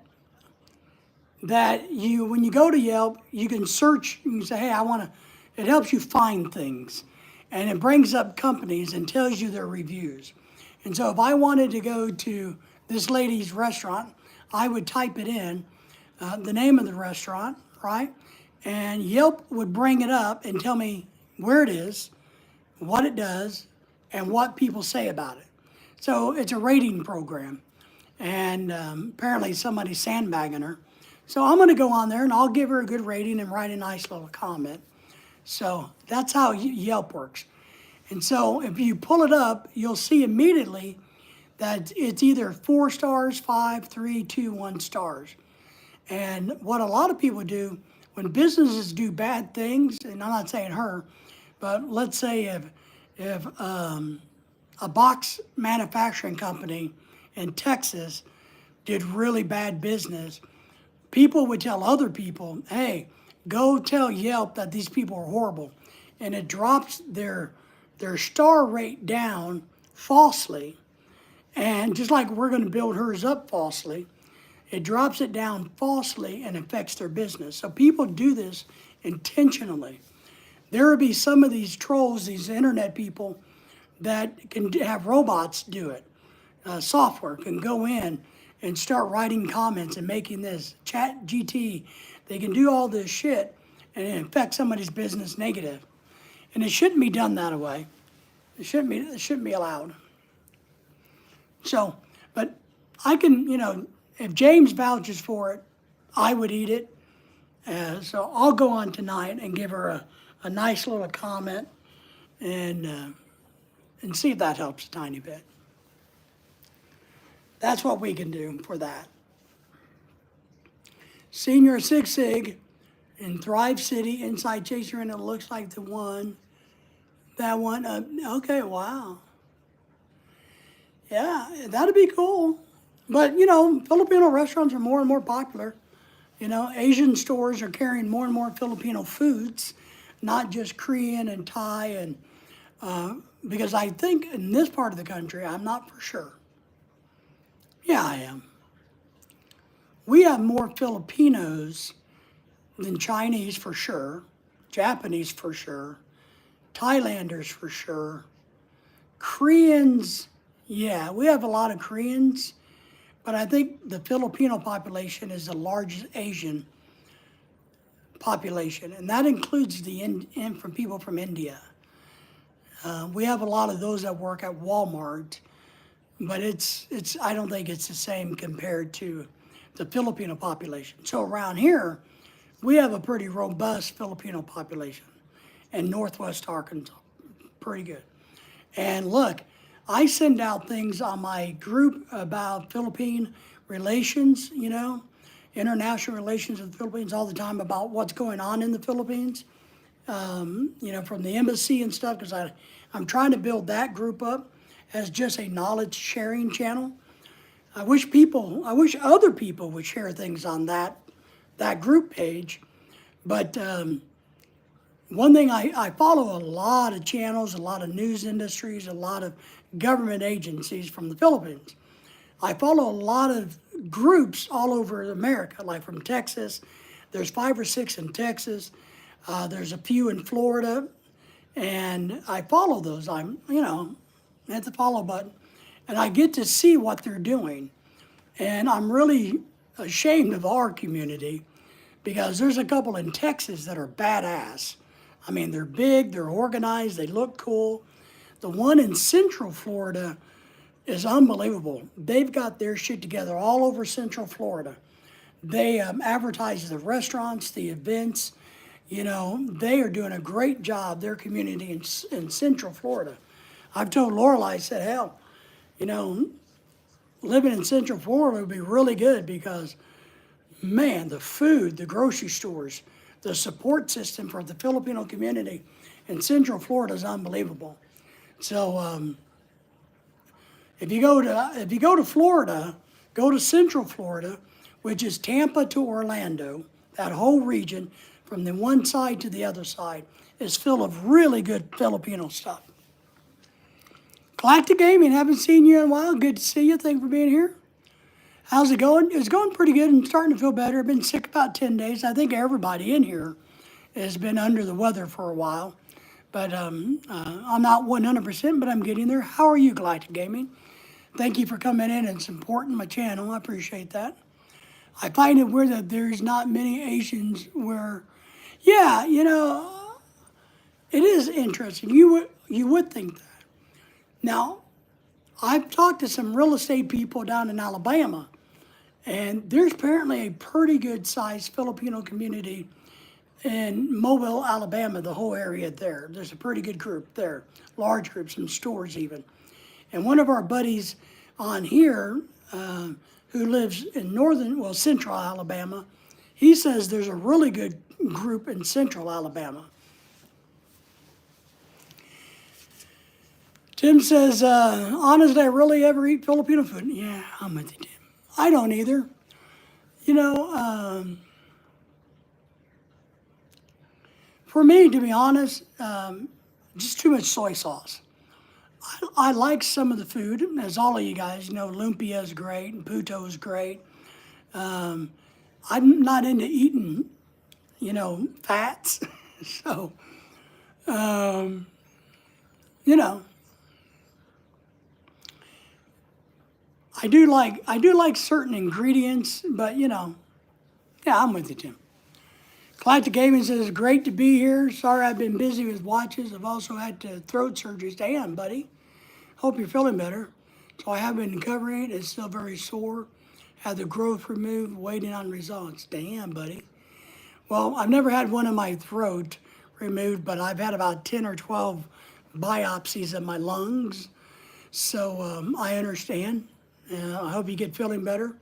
That when you go to Yelp, you can search. You can say, hey, it helps you find things, and it brings up companies and tells you their reviews. And so, if I wanted to go to this lady's restaurant, I would type it in, the name of the restaurant, right? And Yelp would bring it up and tell me where it is, what it does, and what people say about it. So it's a rating program. And apparently somebody's sandbagging her. So I'm going to go on there and I'll give her a good rating and write a nice little comment. So that's how Yelp works. And so if you pull it up, you'll see immediately that it's either 4 stars, 5, 3, 2, 1 stars. And what a lot of people do when businesses do bad things, and I'm not saying her, but let's say if a box manufacturing company in Texas did really bad business, people would tell other people, hey, go tell Yelp that these people are horrible. And it drops their star rate down falsely. And just like we're going to build hers up falsely, it drops it down falsely and affects their business. So people do this intentionally. There will be some of these trolls, these internet people, that can have robots do it. Software can go in and start writing comments and making this chat GT. They can do all this shit and it affects somebody's business negative. And it shouldn't be done that way. It shouldn't be allowed. So, but I can, if James vouches for it, I would eat it. So I'll go on tonight and give her a nice little comment and see if that helps a tiny bit. That's what we can do for that. Senior Sig Sig in Thrive City inside Chaser, and it looks like the one. That one, okay, wow. Yeah, that'd be cool. But, Filipino restaurants are more and more popular. Asian stores are carrying more and more Filipino foods, not just Korean and Thai, and because I think in this part of the country, I'm not for sure. Yeah, I am. We have more Filipinos than Chinese for sure, Japanese for sure, Thailanders for sure, Koreans, yeah, we have a lot of Koreans, but I think the Filipino population is the largest Asian population, and that includes from people from India. We have a lot of those that work at Walmart, but I don't think it's the same compared to the Filipino population. So around here, we have a pretty robust Filipino population, and Northwest Arkansas, pretty good. And look, I send out things on my group about Philippine relations, international relations with the Philippines all the time about what's going on in the Philippines, from the embassy and stuff, because I'm trying to build that group up as just a knowledge sharing channel. I wish other people would share things on that group page. But one thing, I follow a lot of channels, a lot of news industries, a lot of government agencies from the Philippines. I follow a lot of groups all over America, like from Texas. There's 5 or 6 in Texas. There's a few in Florida, and I follow those. Hit the follow button, and I get to see what they're doing. And I'm really ashamed of our community because there's a couple in Texas that are badass. I mean, they're big, they're organized, they look cool. The one in Central Florida is unbelievable. They've got their shit together all over Central Florida. They advertise the restaurants, the events. They are doing a great job, their community in Central Florida. I've told Lorelai, I said, hell, living in Central Florida would be really good because, man, the food, the grocery stores, the support system for the Filipino community in Central Florida is unbelievable. So if you go to Florida, go to Central Florida, which is Tampa to Orlando. That whole region, from the one side to the other side, is full of really good Filipino stuff. Galactic Gaming, haven't seen you in a while. Good to see you. Thank you for being here. How's it going? It's going pretty good. I'm starting to feel better. I've been sick about 10 days. I think everybody in here has been under the weather for a while. But I'm not 100%, but I'm getting there. How are you, Galactic Gaming? Thank you for coming in and supporting my channel. I appreciate that. I find it weird that there's not many Asians where, yeah, it is interesting. You would think that. Now, I've talked to some real estate people down in Alabama, and there's apparently a pretty good sized Filipino community in Mobile, Alabama, the whole area there. There's a pretty good group there, large group, some stores even. And one of our buddies on here, who lives in central Alabama, he says there's a really good group in central Alabama. Tim says, honestly, I really ever eat Filipino food. Yeah, I'm with you, Tim. I don't either. For me, to be honest, just too much soy sauce. I like some of the food, as all of you guys know. Lumpia is great, and puto is great. I'm not into eating, fats. So, I do like certain ingredients, but yeah, I'm with you, Tim. Galactic Gaming says, great to be here. Sorry I've been busy with watches. I've also had throat surgery. Damn, buddy. Hope you're feeling better. So I have been recovering it. It's still very sore. Had the growth removed, waiting on results. Damn, buddy. Well, I've never had one of my throat removed, but I've had about 10 or 12 biopsies of my lungs. So I understand. I hope you get feeling better.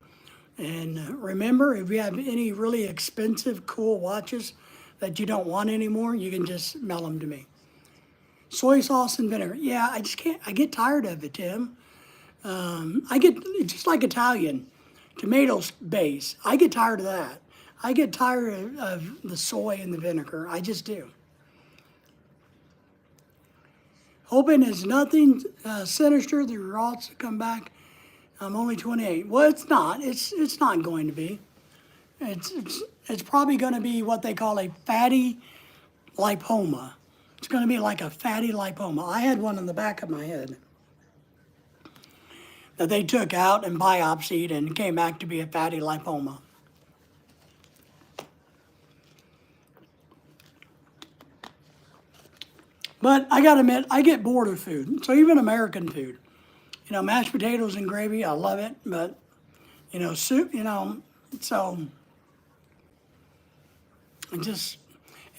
And remember, if you have any really expensive, cool watches that you don't want anymore, you can just mail them to me. Soy sauce and vinegar. Yeah, I just can't. I get tired of it, Tim. I get, just like Italian, tomatoes base. I get tired of that. I get tired of the soy and the vinegar. I just do. Hoping it's nothing sinister. The results come back. I'm only 28. Well, it's not. It's not going to be. It's probably going to be what they call a fatty lipoma. It's going to be like a fatty lipoma. I had one on the back of my head that they took out and biopsied and it came back to be a fatty lipoma. But I gotta admit, I get bored of food. So even American food. Mashed potatoes and gravy, I love it, but, soup, so I just,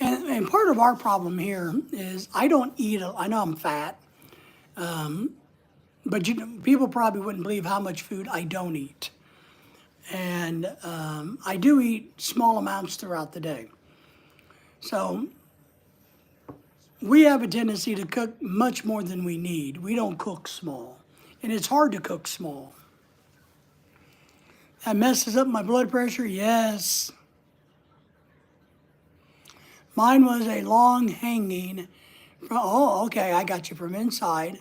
and part of our problem here is I don't eat, I know I'm fat, but people probably wouldn't believe how much food I don't eat. And I do eat small amounts throughout the day. So we have a tendency to cook much more than we need. We don't cook small. And it's hard to cook small. That messes up my blood pressure? Yes. Mine was a long hanging. Oh, okay, I got you from inside.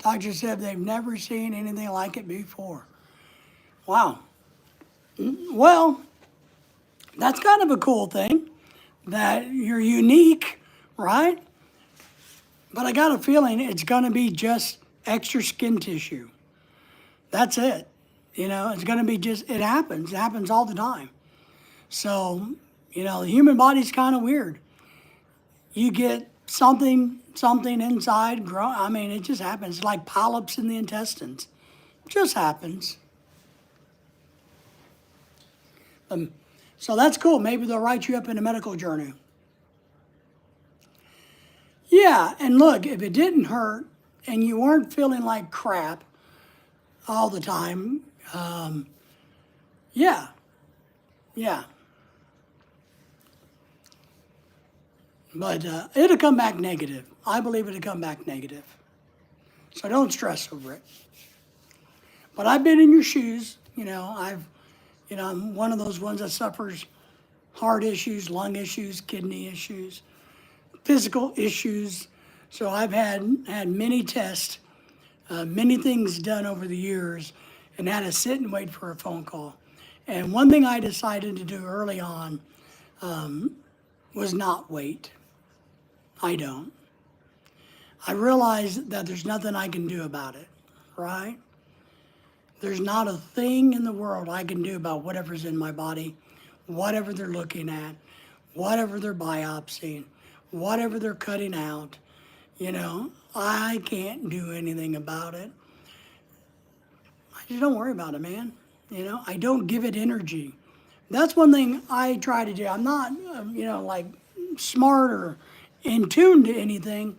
Doctor said they've never seen anything like it before. Wow. Well, that's kind of a cool thing, that you're unique, right? But I got a feeling it's going to be just extra skin tissue. That's it. You know, it's going to be just, it happens. It happens all the time. So, you know, the human body's kind of weird. You get something inside grow. I mean, it just happens. Like polyps in the intestines. It just happens. So that's cool. Maybe they'll write you up in a medical journal. Yeah, and look, if it didn't hurt and you weren't feeling like crap all the time, yeah, yeah. But it'll come back negative. I believe it'll come back negative. So don't stress over it. But I've been in your shoes. You know, I'm one of those ones that suffers heart issues, lung issues, kidney issues, physical issues. So I've had many tests, many things done over the years, and had to sit and wait for a phone call. And one thing I decided to do early on was not wait. I don't. I realized that there's nothing I can do about it, right? There's not a thing in the world I can do about whatever's in my body, whatever they're looking at, whatever they're biopsying, whatever they're cutting out. You know, I can't do anything about it. I just don't worry about it, man. You know, I don't give it energy. That's one thing I try to do. I'm not, like smart or in tune to anything,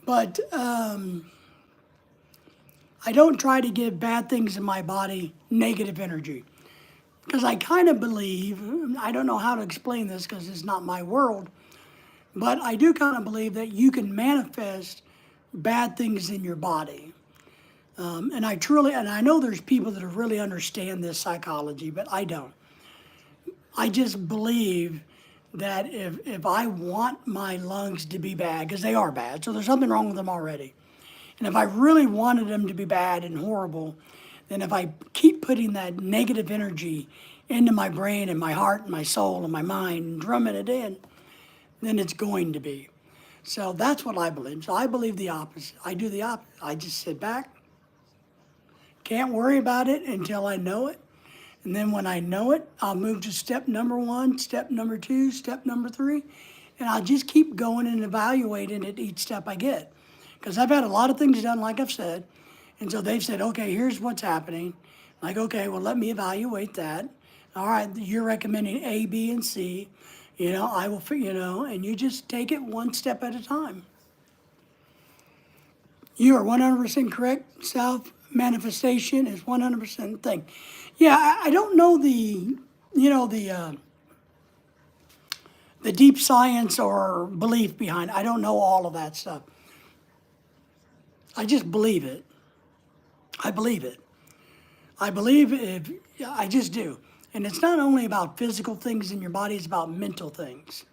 but I don't try to give bad things in my body negative energy. Because I kind of believe, I don't know how to explain this because it's not my world, but I do kind of believe that you can manifest bad things in your body. And I know there's people that really understand this psychology, but I don't. I just believe that if I want my lungs to be bad, because they are bad, so there's something wrong with them already. And if I really wanted them to be bad and horrible, then if I keep putting that negative energy into my brain and my heart and my soul and my mind and drumming it in, then it's going to be. So that's what I believe. So I believe the opposite. I do the opposite. I just sit back, can't worry about it until I know it. And then when I know it, I'll move to step number 1, step number 2, step number 3, and I'll just keep going and evaluating it each step I get. Because I've had a lot of things done, like I've said, and so they've said, okay, here's what's happening. Like, okay, well, let me evaluate that. All right, you're recommending A, B, and C. You know, I will, and you just take it one step at a time. You are 100% correct. Self-manifestation is 100% thing. Yeah, I don't know the deep science or belief behind it. I don't know all of that stuff. I just believe it. I believe it. I just do. And it's not only about physical things in your body, it's about mental things.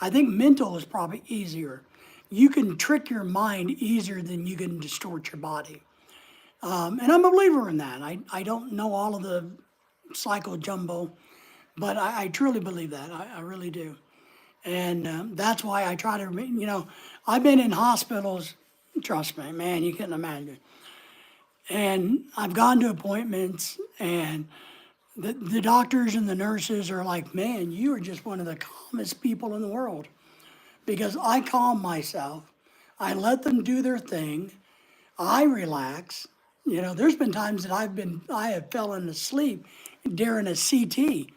I think mental is probably easier. You can trick your mind easier than you can distort your body. And I'm a believer in that. I don't know all of the psycho jumbo, but I truly believe that. I really do. And that's why I try to, I've been in hospitals, trust me, man, you couldn't imagine. And I've gone to appointments, and the doctors and the nurses are like, man, you are just one of the calmest people in the world. Because I calm myself, I let them do their thing, I relax. There's been times that I have fallen asleep during a CT,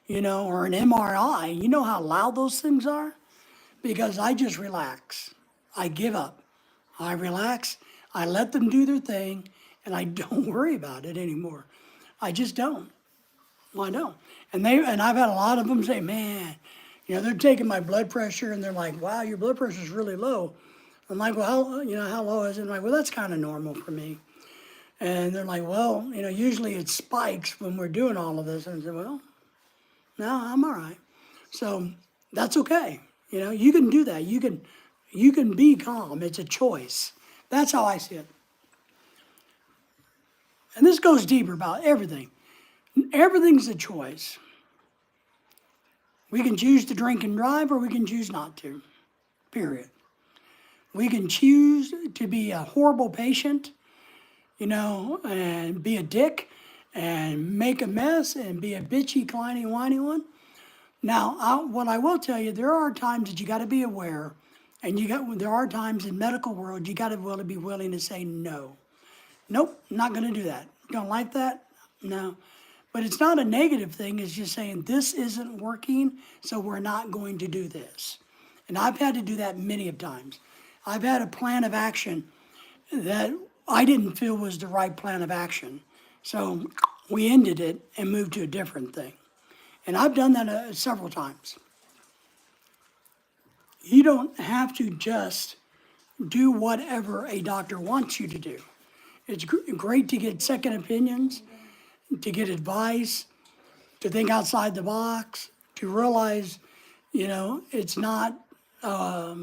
or an MRI. You know how loud those things are? Because I just relax. I give up. I relax. I let them do their thing, and I don't worry about it anymore. I just don't. Well, I don't. And I've had a lot of them say, man, they're taking my blood pressure, and they're like, wow, your blood pressure is really low. I'm like, well, how low is it? I'm like, well, that's kind of normal for me. And they're like, well, usually it spikes when we're doing all of this. And I said, well, no, I'm all right. So that's okay. You can do that. You can be calm. It's a choice. That's how I see it. and this goes deeper about everything. Everything's a choice. We can choose to drink and drive, or we can choose not to, period. We can choose to be a horrible patient, and be a dick and make a mess and be a bitchy, cliny, whiny one. Now, what I will tell you, there are times that you got to be aware, and there are times in medical world you got to be willing to say no. Nope, not going to do that. Don't like that? No. But it's not a negative thing. It's just saying this isn't working, so we're not going to do this. And I've had to do that many of times. I've had a plan of action that I didn't feel was the right plan of action. So we ended it and moved to a different thing. And I've done that several times. You don't have to just do whatever a doctor wants you to do. It's great to get second opinions, to get advice, to think outside the box, to realize, it's not a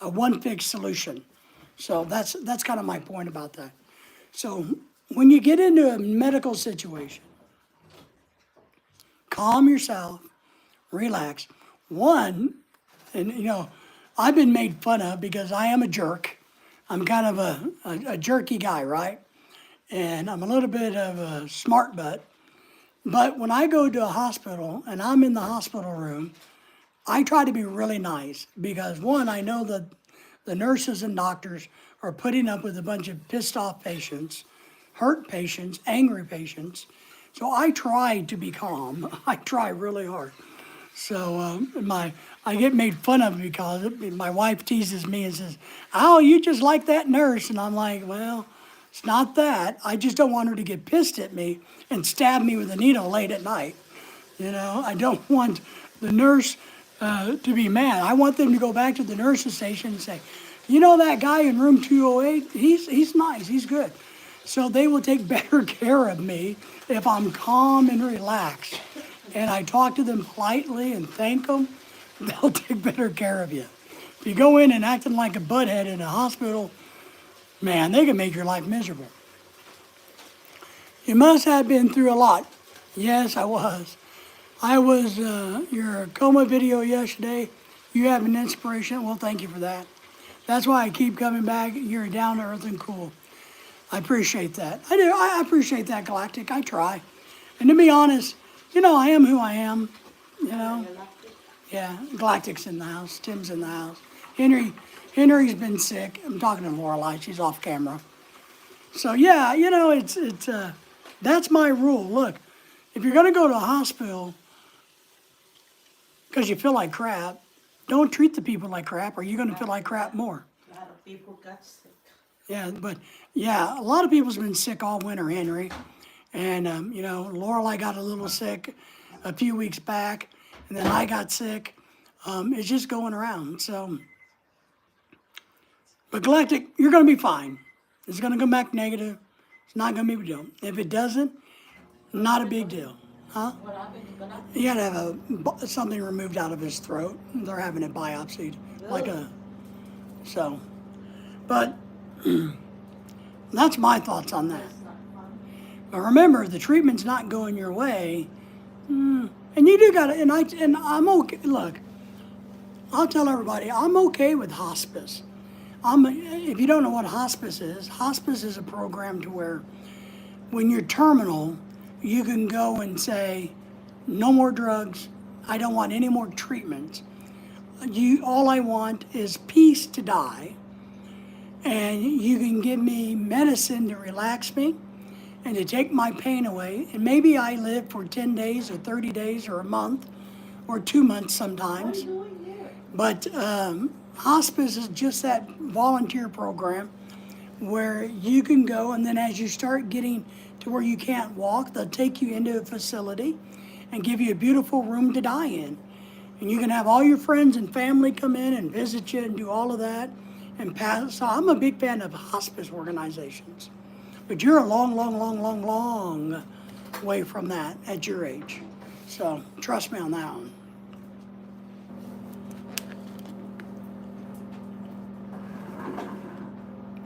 one fixed solution. So that's kind of my point about that. So when you get into a medical situation, calm yourself, relax. One, and I've been made fun of because I am a jerk. I'm kind of a jerky guy, right? And I'm a little bit of a smart butt. But when I go to a hospital and I'm in the hospital room, I try to be really nice because one, I know that the nurses and doctors are putting up with a bunch of pissed off patients, hurt patients, angry patients. So I try to be calm. I try really hard. So I get made fun of because my wife teases me and says, "Oh, you just like that nurse." And I'm like, well, it's not that. I just don't want her to get pissed at me and stab me with a needle late at night. I don't want the nurse to be mad. I want them to go back to the nurse's station and say, that guy in room 208, he's nice, he's good. So they will take better care of me if I'm calm and relaxed. And I talk to them politely and thank them, they'll take better care of you. If you go in and acting like a butthead in a hospital, man, they can make your life miserable. You must have been through a lot. Yes, I was. I was your coma video yesterday. You have an inspiration. Well, thank you for that. That's why I keep coming back. You're down to earth and cool. I appreciate that. I do. I appreciate that, Galactic. I try. And to be honest, I am who I am. Yeah, Galactic's in the house. Tim's in the house. Henry's been sick. I'm talking to Lorelai. She's off camera. So yeah, it's that's my rule. Look, if you're gonna go to a hospital because you feel like crap, don't treat the people like crap, or you're gonna feel like crap more. A lot of people got sick. Yeah, but yeah, a lot of people's been sick all winter, Henry. And, Lorelai got a little sick a few weeks back, and then I got sick. It's just going around, so. But Galactic, you're gonna be fine. It's gonna come back negative. It's not gonna be a big deal. If it doesn't, not a big deal, huh? What happened? He had to have something removed out of his throat. They're having it biopsied, but that's my thoughts on that. But remember, the treatment's not going your way, and you do gotta, and I'm okay. Look, I'll tell everybody, I'm okay with hospice. If you don't know what hospice is a program to where when you're terminal, you can go and say, no more drugs, I don't want any more treatments. All I want is peace to die, and you can give me medicine to relax me and to take my pain away, and maybe I live for 10 days or 30 days or a month or 2 months sometimes. But hospice is just that volunteer program where you can go, and then as you start getting to where you can't walk, they'll take you into a facility and give you a beautiful room to die in. And you can have all your friends and family come in and visit you and do all of that and pass. So I'm a big fan of hospice organizations. But you're a long, long, long, long, long way from that at your age. So trust me on that one.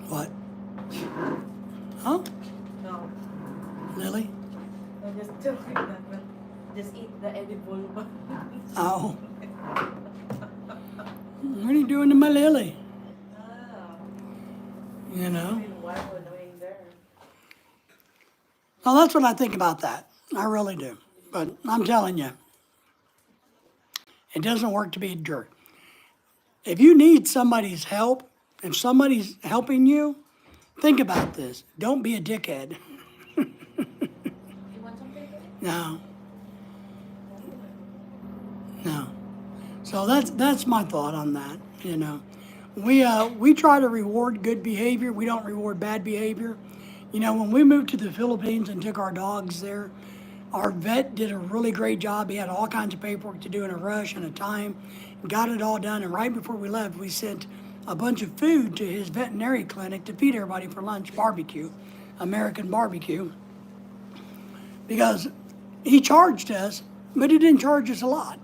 What? Huh? No. Just eat the edible one. Oh. What are you doing to my lily? Oh. You know? Why we're doing there? Well, that's what I think about that. I really do. But I'm telling you, it doesn't work to be a jerk. If you need somebody's help, if somebody's helping you, think about this. Don't be a dickhead. You want something? No, no. So that's my thought on that. You know, we try to reward good behavior. We don't reward bad behavior. You know, when we moved to the Philippines and took our dogs there, our vet did a really great job. He had all kinds of paperwork to do in a rush and a time, got it all done. And right before we left, we sent a bunch of food to his veterinary clinic to feed everybody for lunch, barbecue, American barbecue, because he charged us, but he didn't charge us a lot.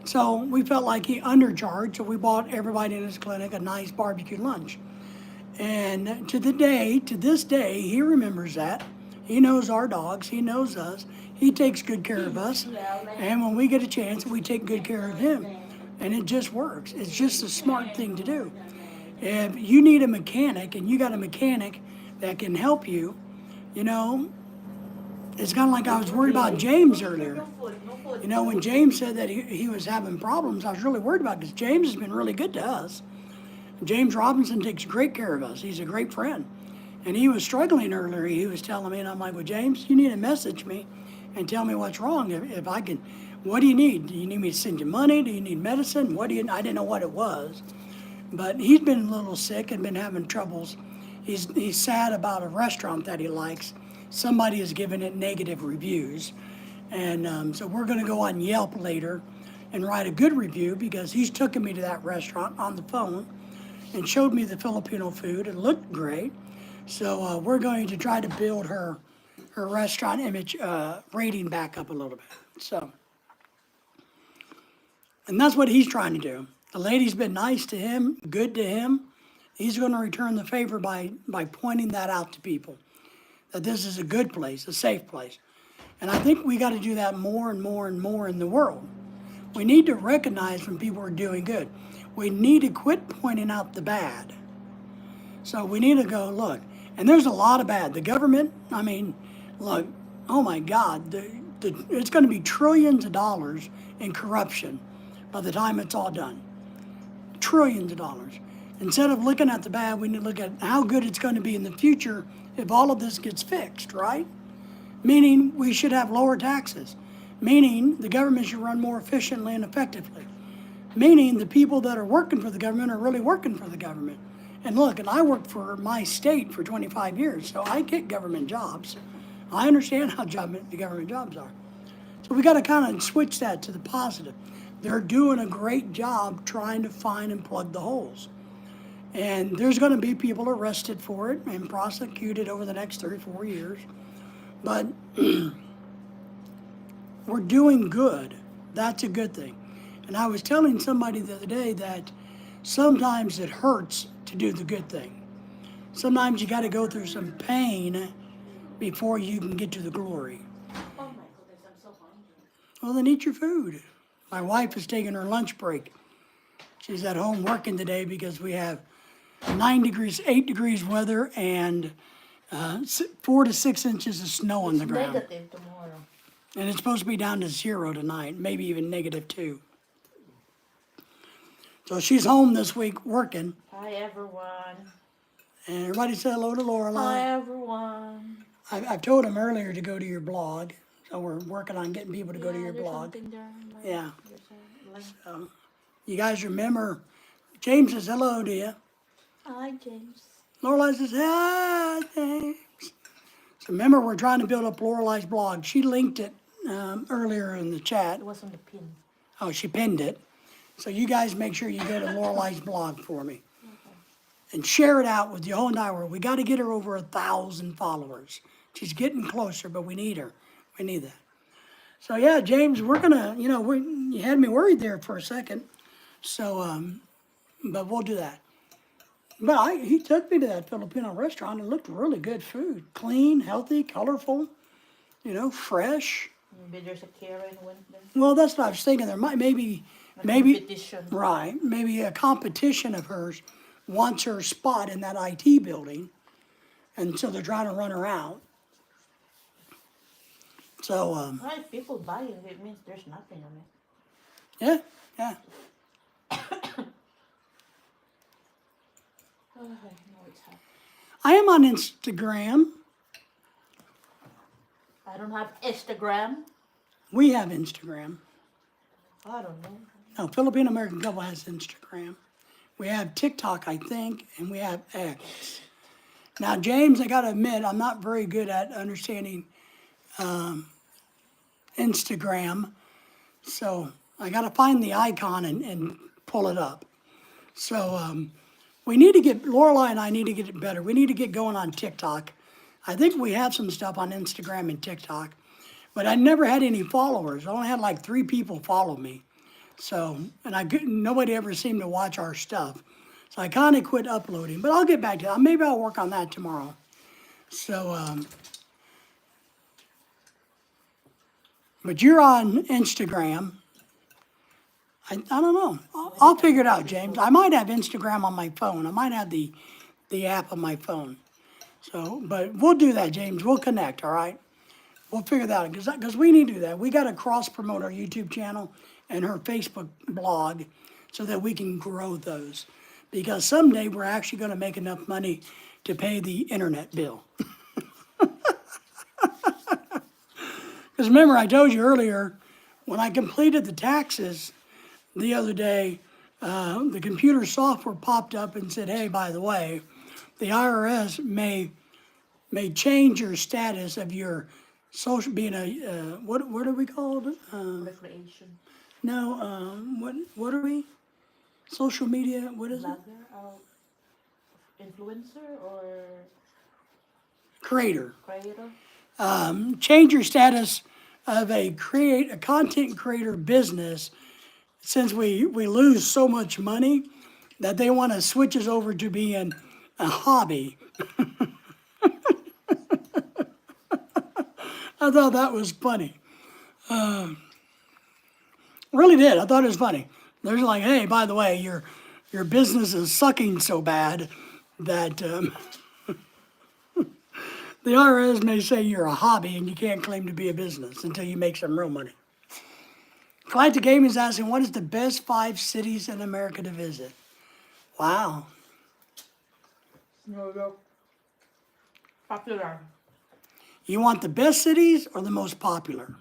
So we felt like he undercharged, so we bought everybody in his clinic a nice barbecue lunch. And to this day, he remembers that. He knows our dogs, he knows us, he takes good care of us. And when we get a chance, we take good care of him. And it just works. It's just a smart thing to do. If you need a mechanic and you got a mechanic that can help you, you know, it's kind of like I was worried about James earlier. You know, when James said that he was having problems, I was really worried about it because James has been really good to us. James Robinson takes great care of us. He's a great friend. And he was struggling earlier. He was telling me, and I'm like, well, James, you need to message me and tell me what's wrong. If I can, what do you need? Do you need me to send you money? Do you need medicine? I didn't know what it was. But he's been a little sick and been having troubles. He's sad about a restaurant that he likes. Somebody has given it negative reviews. And so we're going to go on Yelp later and write a good review because he's taken me to that restaurant on the phone and showed me the Filipino food. It looked great. So we're going to try to build her restaurant image rating back up a little bit. So, and that's what he's trying to do. The lady's been nice to him, good to him. He's going to return the favor by pointing that out to people, that this is a good place, a safe place. And I think we got to do that more and more and more in the world. We need to recognize when people are doing good. We need to quit pointing out the bad. So we need to go, look, and there's a lot of bad. The government, I mean, look, oh my God, it's going to be trillions of dollars in corruption by the time it's all done. Trillions of dollars. Instead of looking at the bad, we need to look at how good it's going to be in the future if all of this gets fixed, right? Meaning we should have lower taxes. Meaning the government should run more efficiently and effectively. Meaning the people that are working for the government are really working for the government. And look, and I worked for my state for 25 years, so I get government jobs. I understand how the government jobs are. So we got to kind of switch that to the positive. They're doing a great job trying to find and plug the holes. And there's going to be people arrested for it and prosecuted over the next 3 or 4 years. But we're doing good. That's a good thing. And I was telling somebody the other day that sometimes it hurts to do the good thing. Sometimes you got to go through some pain before you can get to the glory. Oh my goodness, I'm so hungry. Well, then eat your food. My wife is taking her lunch break. She's at home working today because we have 9 degrees, 8 degrees weather and 4 to 6 inches of snow on the ground. Negative tomorrow. And it's supposed to be down to 0 tonight, maybe even -2. So she's home this week working. Hi everyone. And everybody say hello to Hi Lorelai. everyone. I've told him earlier to go to your blog. So we're working on getting people to go to your there's blog. something there, like, Yeah. there's a link. So you guys remember, James says hello to you. Hi James. Lorelai says, hi, James. So remember, we're trying to build up Lorelai's blog. She linked it earlier in the chat. It was on the pin. Oh, she pinned it. So you guys make sure you go to Lorelai's blog for me. And share it out with the whole entire world. We got to get her over 1,000 followers. She's getting closer, but we need her. We need that. So yeah, James, we're gonna, you had me worried there for a second. So, but we'll do that. But he took me to that Filipino restaurant. It looked really good food. Clean, healthy, colorful, fresh. Maybe there's a Karen went there. Well, that's what I was thinking. There might maybe A maybe competition. right maybe a competition of hers wants her spot in that IT building, and so they're trying to run her out. So Well, if people buy it, it means there's nothing on it. yeah, yeah. Oh, I know it's hot. I am on Instagram. I don't have Instagram. We have Instagram. I don't know. No, Filipino American couple has Instagram. We have TikTok, I think, and we have X. Now, James, I got to admit, I'm not very good at understanding Instagram, so I got to find the icon and pull it up. So we need to get, Lorelai and I need to get it better. We need to get going on TikTok. I think we have some stuff on Instagram and TikTok, but I never had any followers. I only had like 3 people follow me. So, and nobody ever seemed to watch our stuff. So I kind of quit uploading, but I'll get back to that. Maybe I'll work on that tomorrow. So, but you're on Instagram. I don't know. I'll figure it out, James. I might have Instagram on my phone. I might have the app on my phone. So, but we'll do that, James. We'll connect, all right? We'll figure that out, because we need to do that. We got to cross-promote our YouTube channel and her Facebook blog so that we can grow those. Because someday we're actually going to make enough money to pay the internet bill. Because remember, I told you earlier, when I completed the taxes the other day, the computer software popped up and said, hey, by the way, the IRS may change your status of your social, being a, what are we called? Recreation. No, what are we? Social media, what is it? Blogger, influencer or Creator. creator. Change your status of a content creator business, since we lose so much money that they want to switch us over to being a hobby. I thought that was funny. Really did. I thought it was funny. They're like, hey, by the way, your business is sucking so bad that the IRS may say you're a hobby and you can't claim to be a business until you make some real money. Clyde the Gaming is asking, what is the best 5 cities in America to visit? Wow. New York. Popular. You want the best cities or the most popular?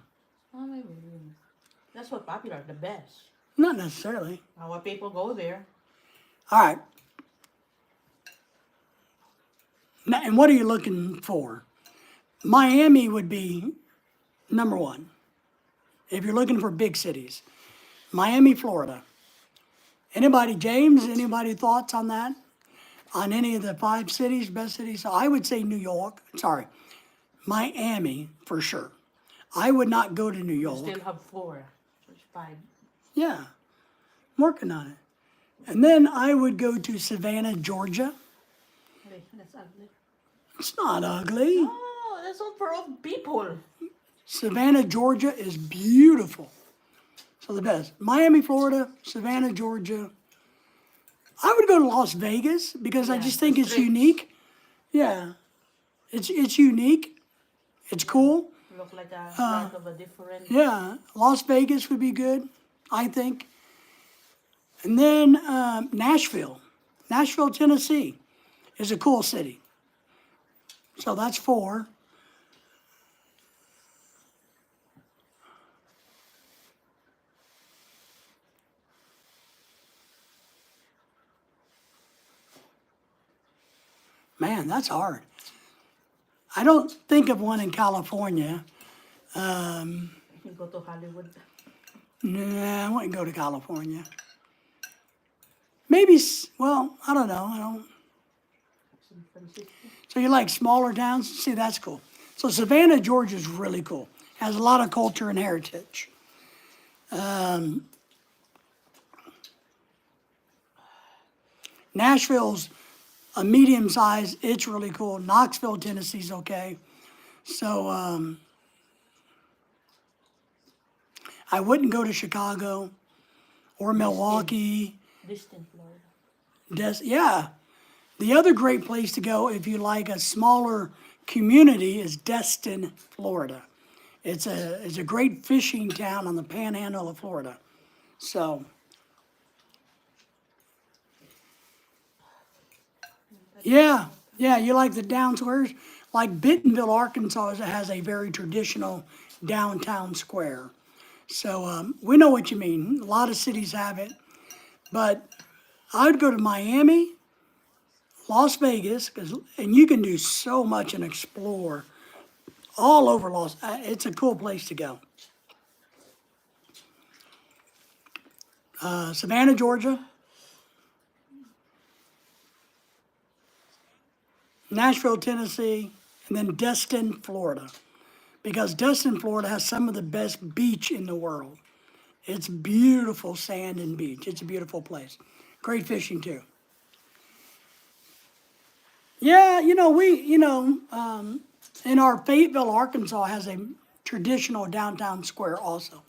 Oh, maybe. That's what popular, the best. Not necessarily. Our people go there. All right. Now, and what are you looking for? Miami would be number 1. If you're looking for big cities. Miami, Florida. Anybody, James, anybody thoughts on that? On any of the 5 cities, best cities? I would say New York. Sorry. Miami, for sure. I would not go to New You York. still have 4. So it's 5. Yeah, I'm working on it. And then I would go to Savannah, Georgia. Hey, that's ugly. It's not ugly. Oh, that's all for old people. Savannah, Georgia is beautiful. So the best. Miami, Florida, Savannah, Georgia. I would go to Las Vegas because I Yeah, just think the it's streets. unique. Yeah, it's unique. It's cool. Look like a like of a different. Yeah, Las Vegas would be good, I think. And then Nashville. Nashville, Tennessee is a cool city. So that's 4. Man, that's hard. I don't think of one in California. You go to Hollywood. Nah, I wouldn't go to California. Maybe, well, I don't know. San Francisco. So you like smaller towns? See, that's cool. So Savannah, Georgia is really cool. Has a lot of culture and heritage. Nashville's a medium size. It's really cool. Knoxville, Tennessee's okay. So I wouldn't go to Chicago or Milwaukee. Distant Florida. Yeah. The other great place to go if you like a smaller community is Destin, Florida. It's a great fishing town on the panhandle of Florida. So, yeah, you like the down squares? Like Bentonville, Arkansas has a very traditional downtown square. So we know what you mean. A lot of cities have it. But I'd go to Miami, Las Vegas, and you can do so much and explore all over it's a cool place to go. Savannah, Georgia, Nashville, Tennessee, and then Destin, Florida. Because Destin, Florida has some of the best beach in the world. It's beautiful sand and beach. It's a beautiful place. Great fishing too. Yeah, in our Fayetteville, Arkansas has a traditional downtown square also.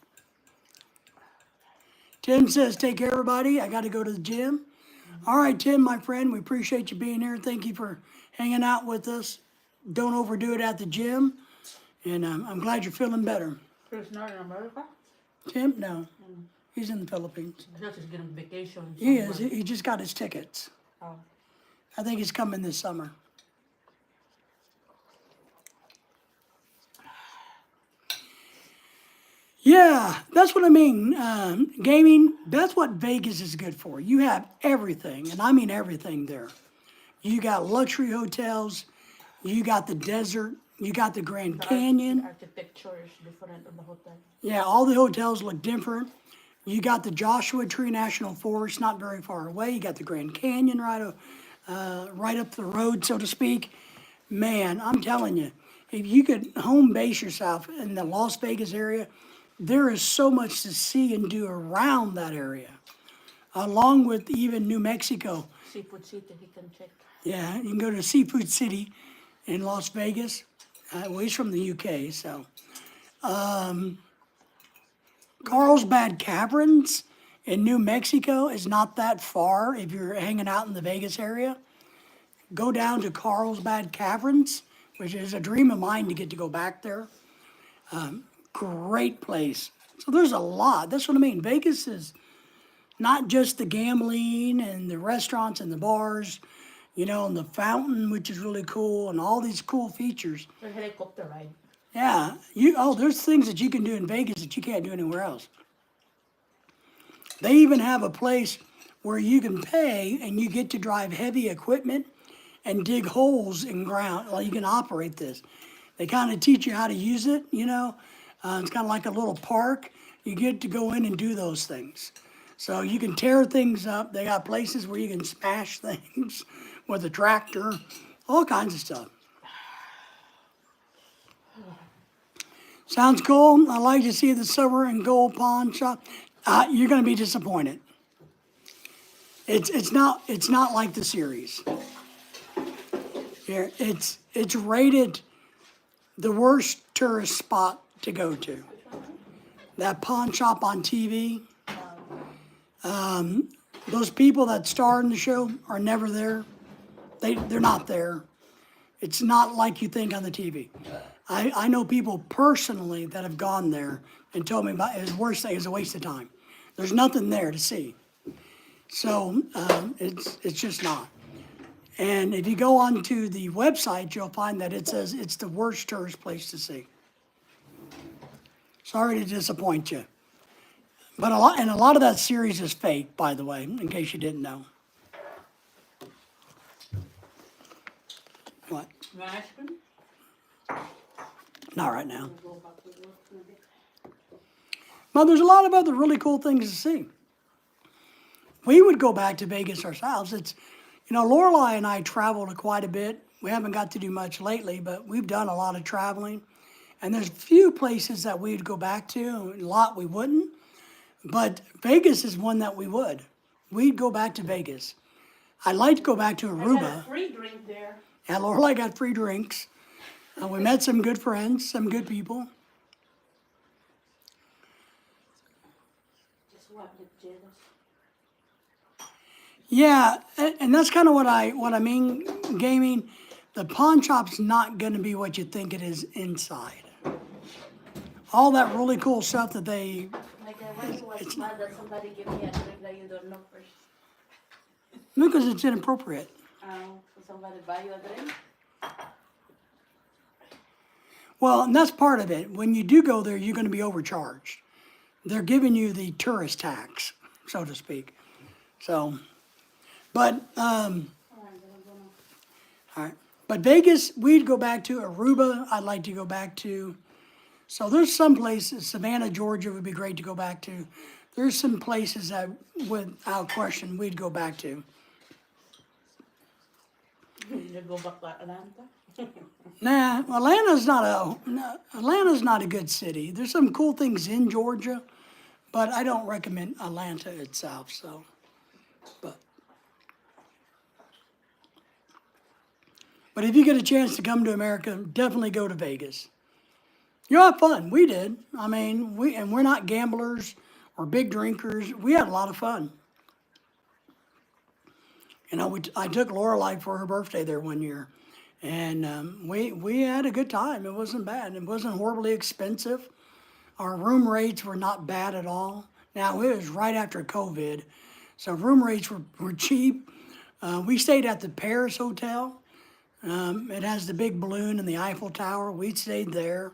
Tim says, take care, everybody. I got to go to the gym. All right, Tim, my friend, we appreciate you being here. Thank you for hanging out with us. Don't overdo it at the gym. And I'm glad you're feeling better. He's not in America? Tim? No. He's in the Philippines. Just is getting vacation. He is. He just got his tickets. Oh. I think he's coming this summer. Yeah, that's what I mean. Gaming, that's what Vegas is good for. You have everything, and I mean everything there. You got luxury hotels, you got the desert, you got the Grand Canyon. The architecture is different of the hotel. Yeah, all the hotels look different. You got the Joshua Tree National Forest not very far away. You got the Grand Canyon right up the road, so to speak. Man, I'm telling you, if you could home base yourself in the Las Vegas area, there is so much to see and do around that area, along with even New Mexico. Seafood City, he can check. Yeah, you can go to Seafood City in Las Vegas. Well, he's from the UK, so. Carlsbad Caverns in New Mexico is not that far if you're hanging out in the Vegas area. Go down to Carlsbad Caverns, which is a dream of mine to get to go back there. Great place. So there's a lot. That's what I mean. Vegas is not just the gambling and the restaurants and the bars, and the fountain, which is really cool, and all these cool features. The helicopter ride. Yeah, there's things that you can do in Vegas that you can't do anywhere else. They even have a place where you can pay and you get to drive heavy equipment and dig holes in ground. Well, you can operate this. They kind of teach you how to use it, It's kind of like a little park. You get to go in and do those things. So you can tear things up. They got places where you can smash things with a tractor, all kinds of stuff. Sounds cool. I like to see the silver and gold pawn shop. You're going to be disappointed. It's not like the series. Here, it's rated the worst tourist spot to go to. That pawn shop on TV. Those people that star in the show are never there. They're not there. It's not like you think on the TV. I know people personally that have gone there and told me about it. Worst thing is a waste of time. There's nothing there to see. So it's just not. And if you go onto the website, you'll find that it says it's the worst tourist place to see. Sorry to disappoint you. But a lot of that series is fake, by the way, in case you didn't know. What? You want ice cream? Not right now. Well, there's a lot of other really cool things to see. We would go back to Vegas ourselves. It's, Lorelai and I traveled quite a bit. We haven't got to do much lately, but we've done a lot of traveling. And there's a few places that we'd go back to, a lot we wouldn't. But Vegas is one that we would. We'd go back to Vegas. I'd like to go back to I got a Aruba. free drink there. Yeah, Lorelai got free drinks. We met some good friends, some good people. What the jealous? Yeah, and that's kind of what I mean, gaming. The pawn shop's not going to be what you think it is inside. All that really cool stuff that they, Like when you was mad that somebody gave me a drink that you don't know first. because it's inappropriate. So somebody buy you a drink? Well, and that's part of it. When you do go there, you're going to be overcharged. They're giving you the tourist tax, so to speak. So, but all right. But Vegas, we'd go back to Aruba. I'd like to go back to. So there's some places, Savannah, Georgia would be great to go back to. There's some places that, without question, we'd go back to. You go back to Atlanta? Nah, Atlanta's not a good city. There's some cool things in Georgia, but I don't recommend Atlanta itself. So, but if you get a chance to come to America, definitely go to Vegas. You'll have fun. We did. I mean, we're not gamblers or big drinkers. We had a lot of fun. You know, I took Lorelai for her birthday there one year, and we had a good time. It wasn't bad. It wasn't horribly expensive. Our room rates were not bad at all. Now, it was right after COVID, so room rates were cheap. We stayed at the Paris Hotel. It has the big balloon and the Eiffel Tower. We stayed there.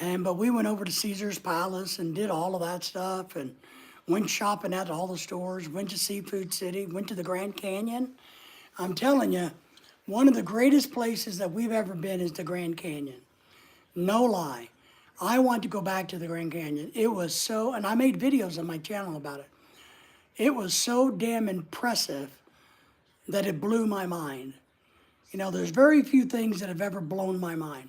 But we went over to Caesar's Palace and did all of that stuff and went shopping at all the stores, went to Seafood City, went to the Grand Canyon. I'm telling you, one of the greatest places that we've ever been is the Grand Canyon. No lie. I want to go back to the Grand Canyon. It was so, and I made videos on my channel about it. It was so damn impressive that it blew my mind. You know, there's very few things that have ever blown my mind.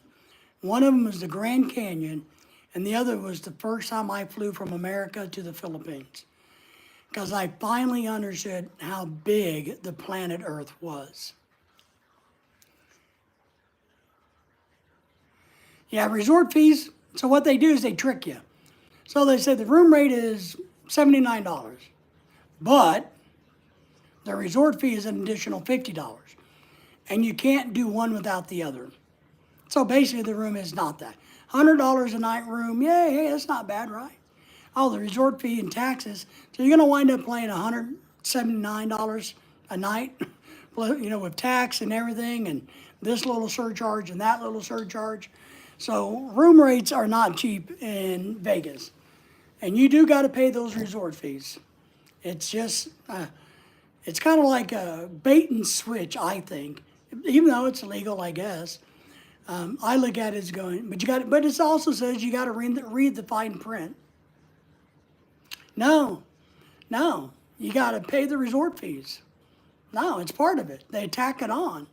One of them was the Grand Canyon, and the other was the first time I flew from America to the Philippines. Because I finally understood how big the planet Earth was. Yeah, resort fees, so what they do is they trick you. So they say the room rate is $79, but the resort fee is an additional $50. And you can't do one without the other. So basically the room is not that. $100 a night room, yeah, hey, that's not bad, right? Oh, the resort fee and taxes. So you're gonna wind up paying $179 a night, you know, with tax and everything, and this little surcharge and that little surcharge. So room rates are not cheap in Vegas. And you do gotta pay those resort fees. It's just, it's kind of like a bait and switch, I think, even though it's illegal, I guess. I look at it as going, but it also says you got to read the fine print. No, you got to pay the resort fees. No, it's part of it. They tack it on,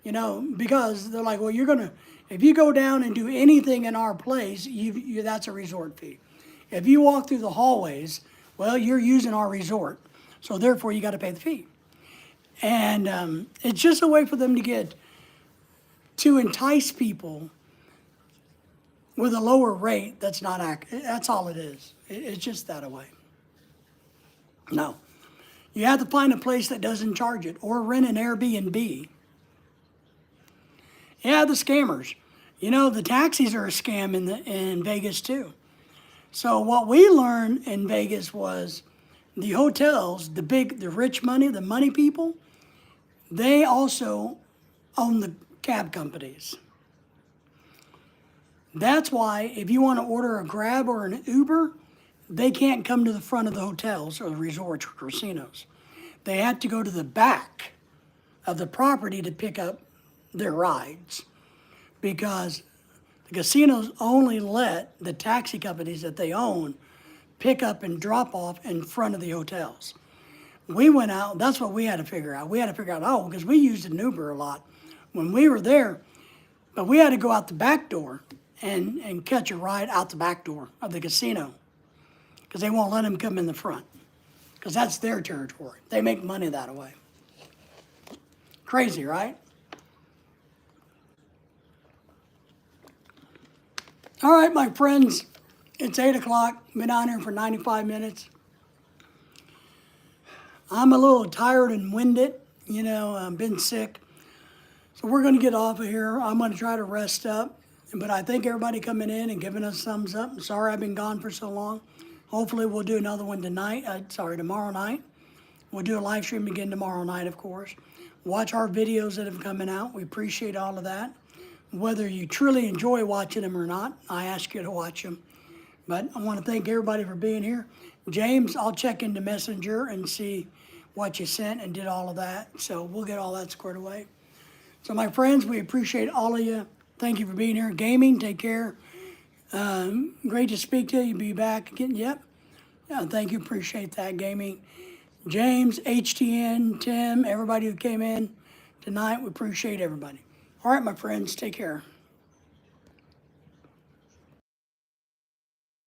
you know, because they're like, well, if you go down and do anything in our place, that's a resort fee. If you walk through the hallways, well, you're using our resort, so therefore you got to pay the fee. And it's just a way for them to entice people with a lower rate that's not accurate. That's all it is. It's just that way. No. You have to find a place that doesn't charge it or rent an Airbnb. Yeah, the scammers. You know, the taxis are a scam in Vegas too. So what we learned in Vegas was the hotels, the rich money, the money people, they also own the cab companies. That's why if you want to order a Grab or an Uber, they can't come to the front of the hotels or the resorts or casinos. They have to go to the back of the property to pick up their rides because the casinos only let the taxi companies that they own pick up and drop off in front of the hotels. We went out, that's what we had to figure out. We had to figure out, because we used an Uber a lot when we were there, but we had to go out the back door and catch a ride out the back door of the casino because they won't let them come in the front because that's their territory. They make money that way. Crazy, right? All right, my friends, it's 8 o'clock. Been on here for 95 minutes. I'm a little tired and winded, I've been sick. So we're going to get off of here. I'm going to try to rest up. But I thank everybody coming in and giving us thumbs up. I'm sorry I've been gone for so long. Hopefully we'll do another one tonight. Tomorrow night. We'll do a live stream again tomorrow night, of course. Watch our videos that have coming out. We appreciate all of that. Whether you truly enjoy watching them or not, I ask you to watch them. But I want to thank everybody for being here. James, I'll check into Messenger and see what you sent and did all of that. So we'll get all that squared away. So my friends, we appreciate all of you. Thank you for being here. Gaming, take care. Great to speak to you. Be back again. Yep. Yeah, thank you. Appreciate that, Gaming. James, HTN, Tim, everybody who came in tonight, we appreciate everybody. All right, my friends, take care.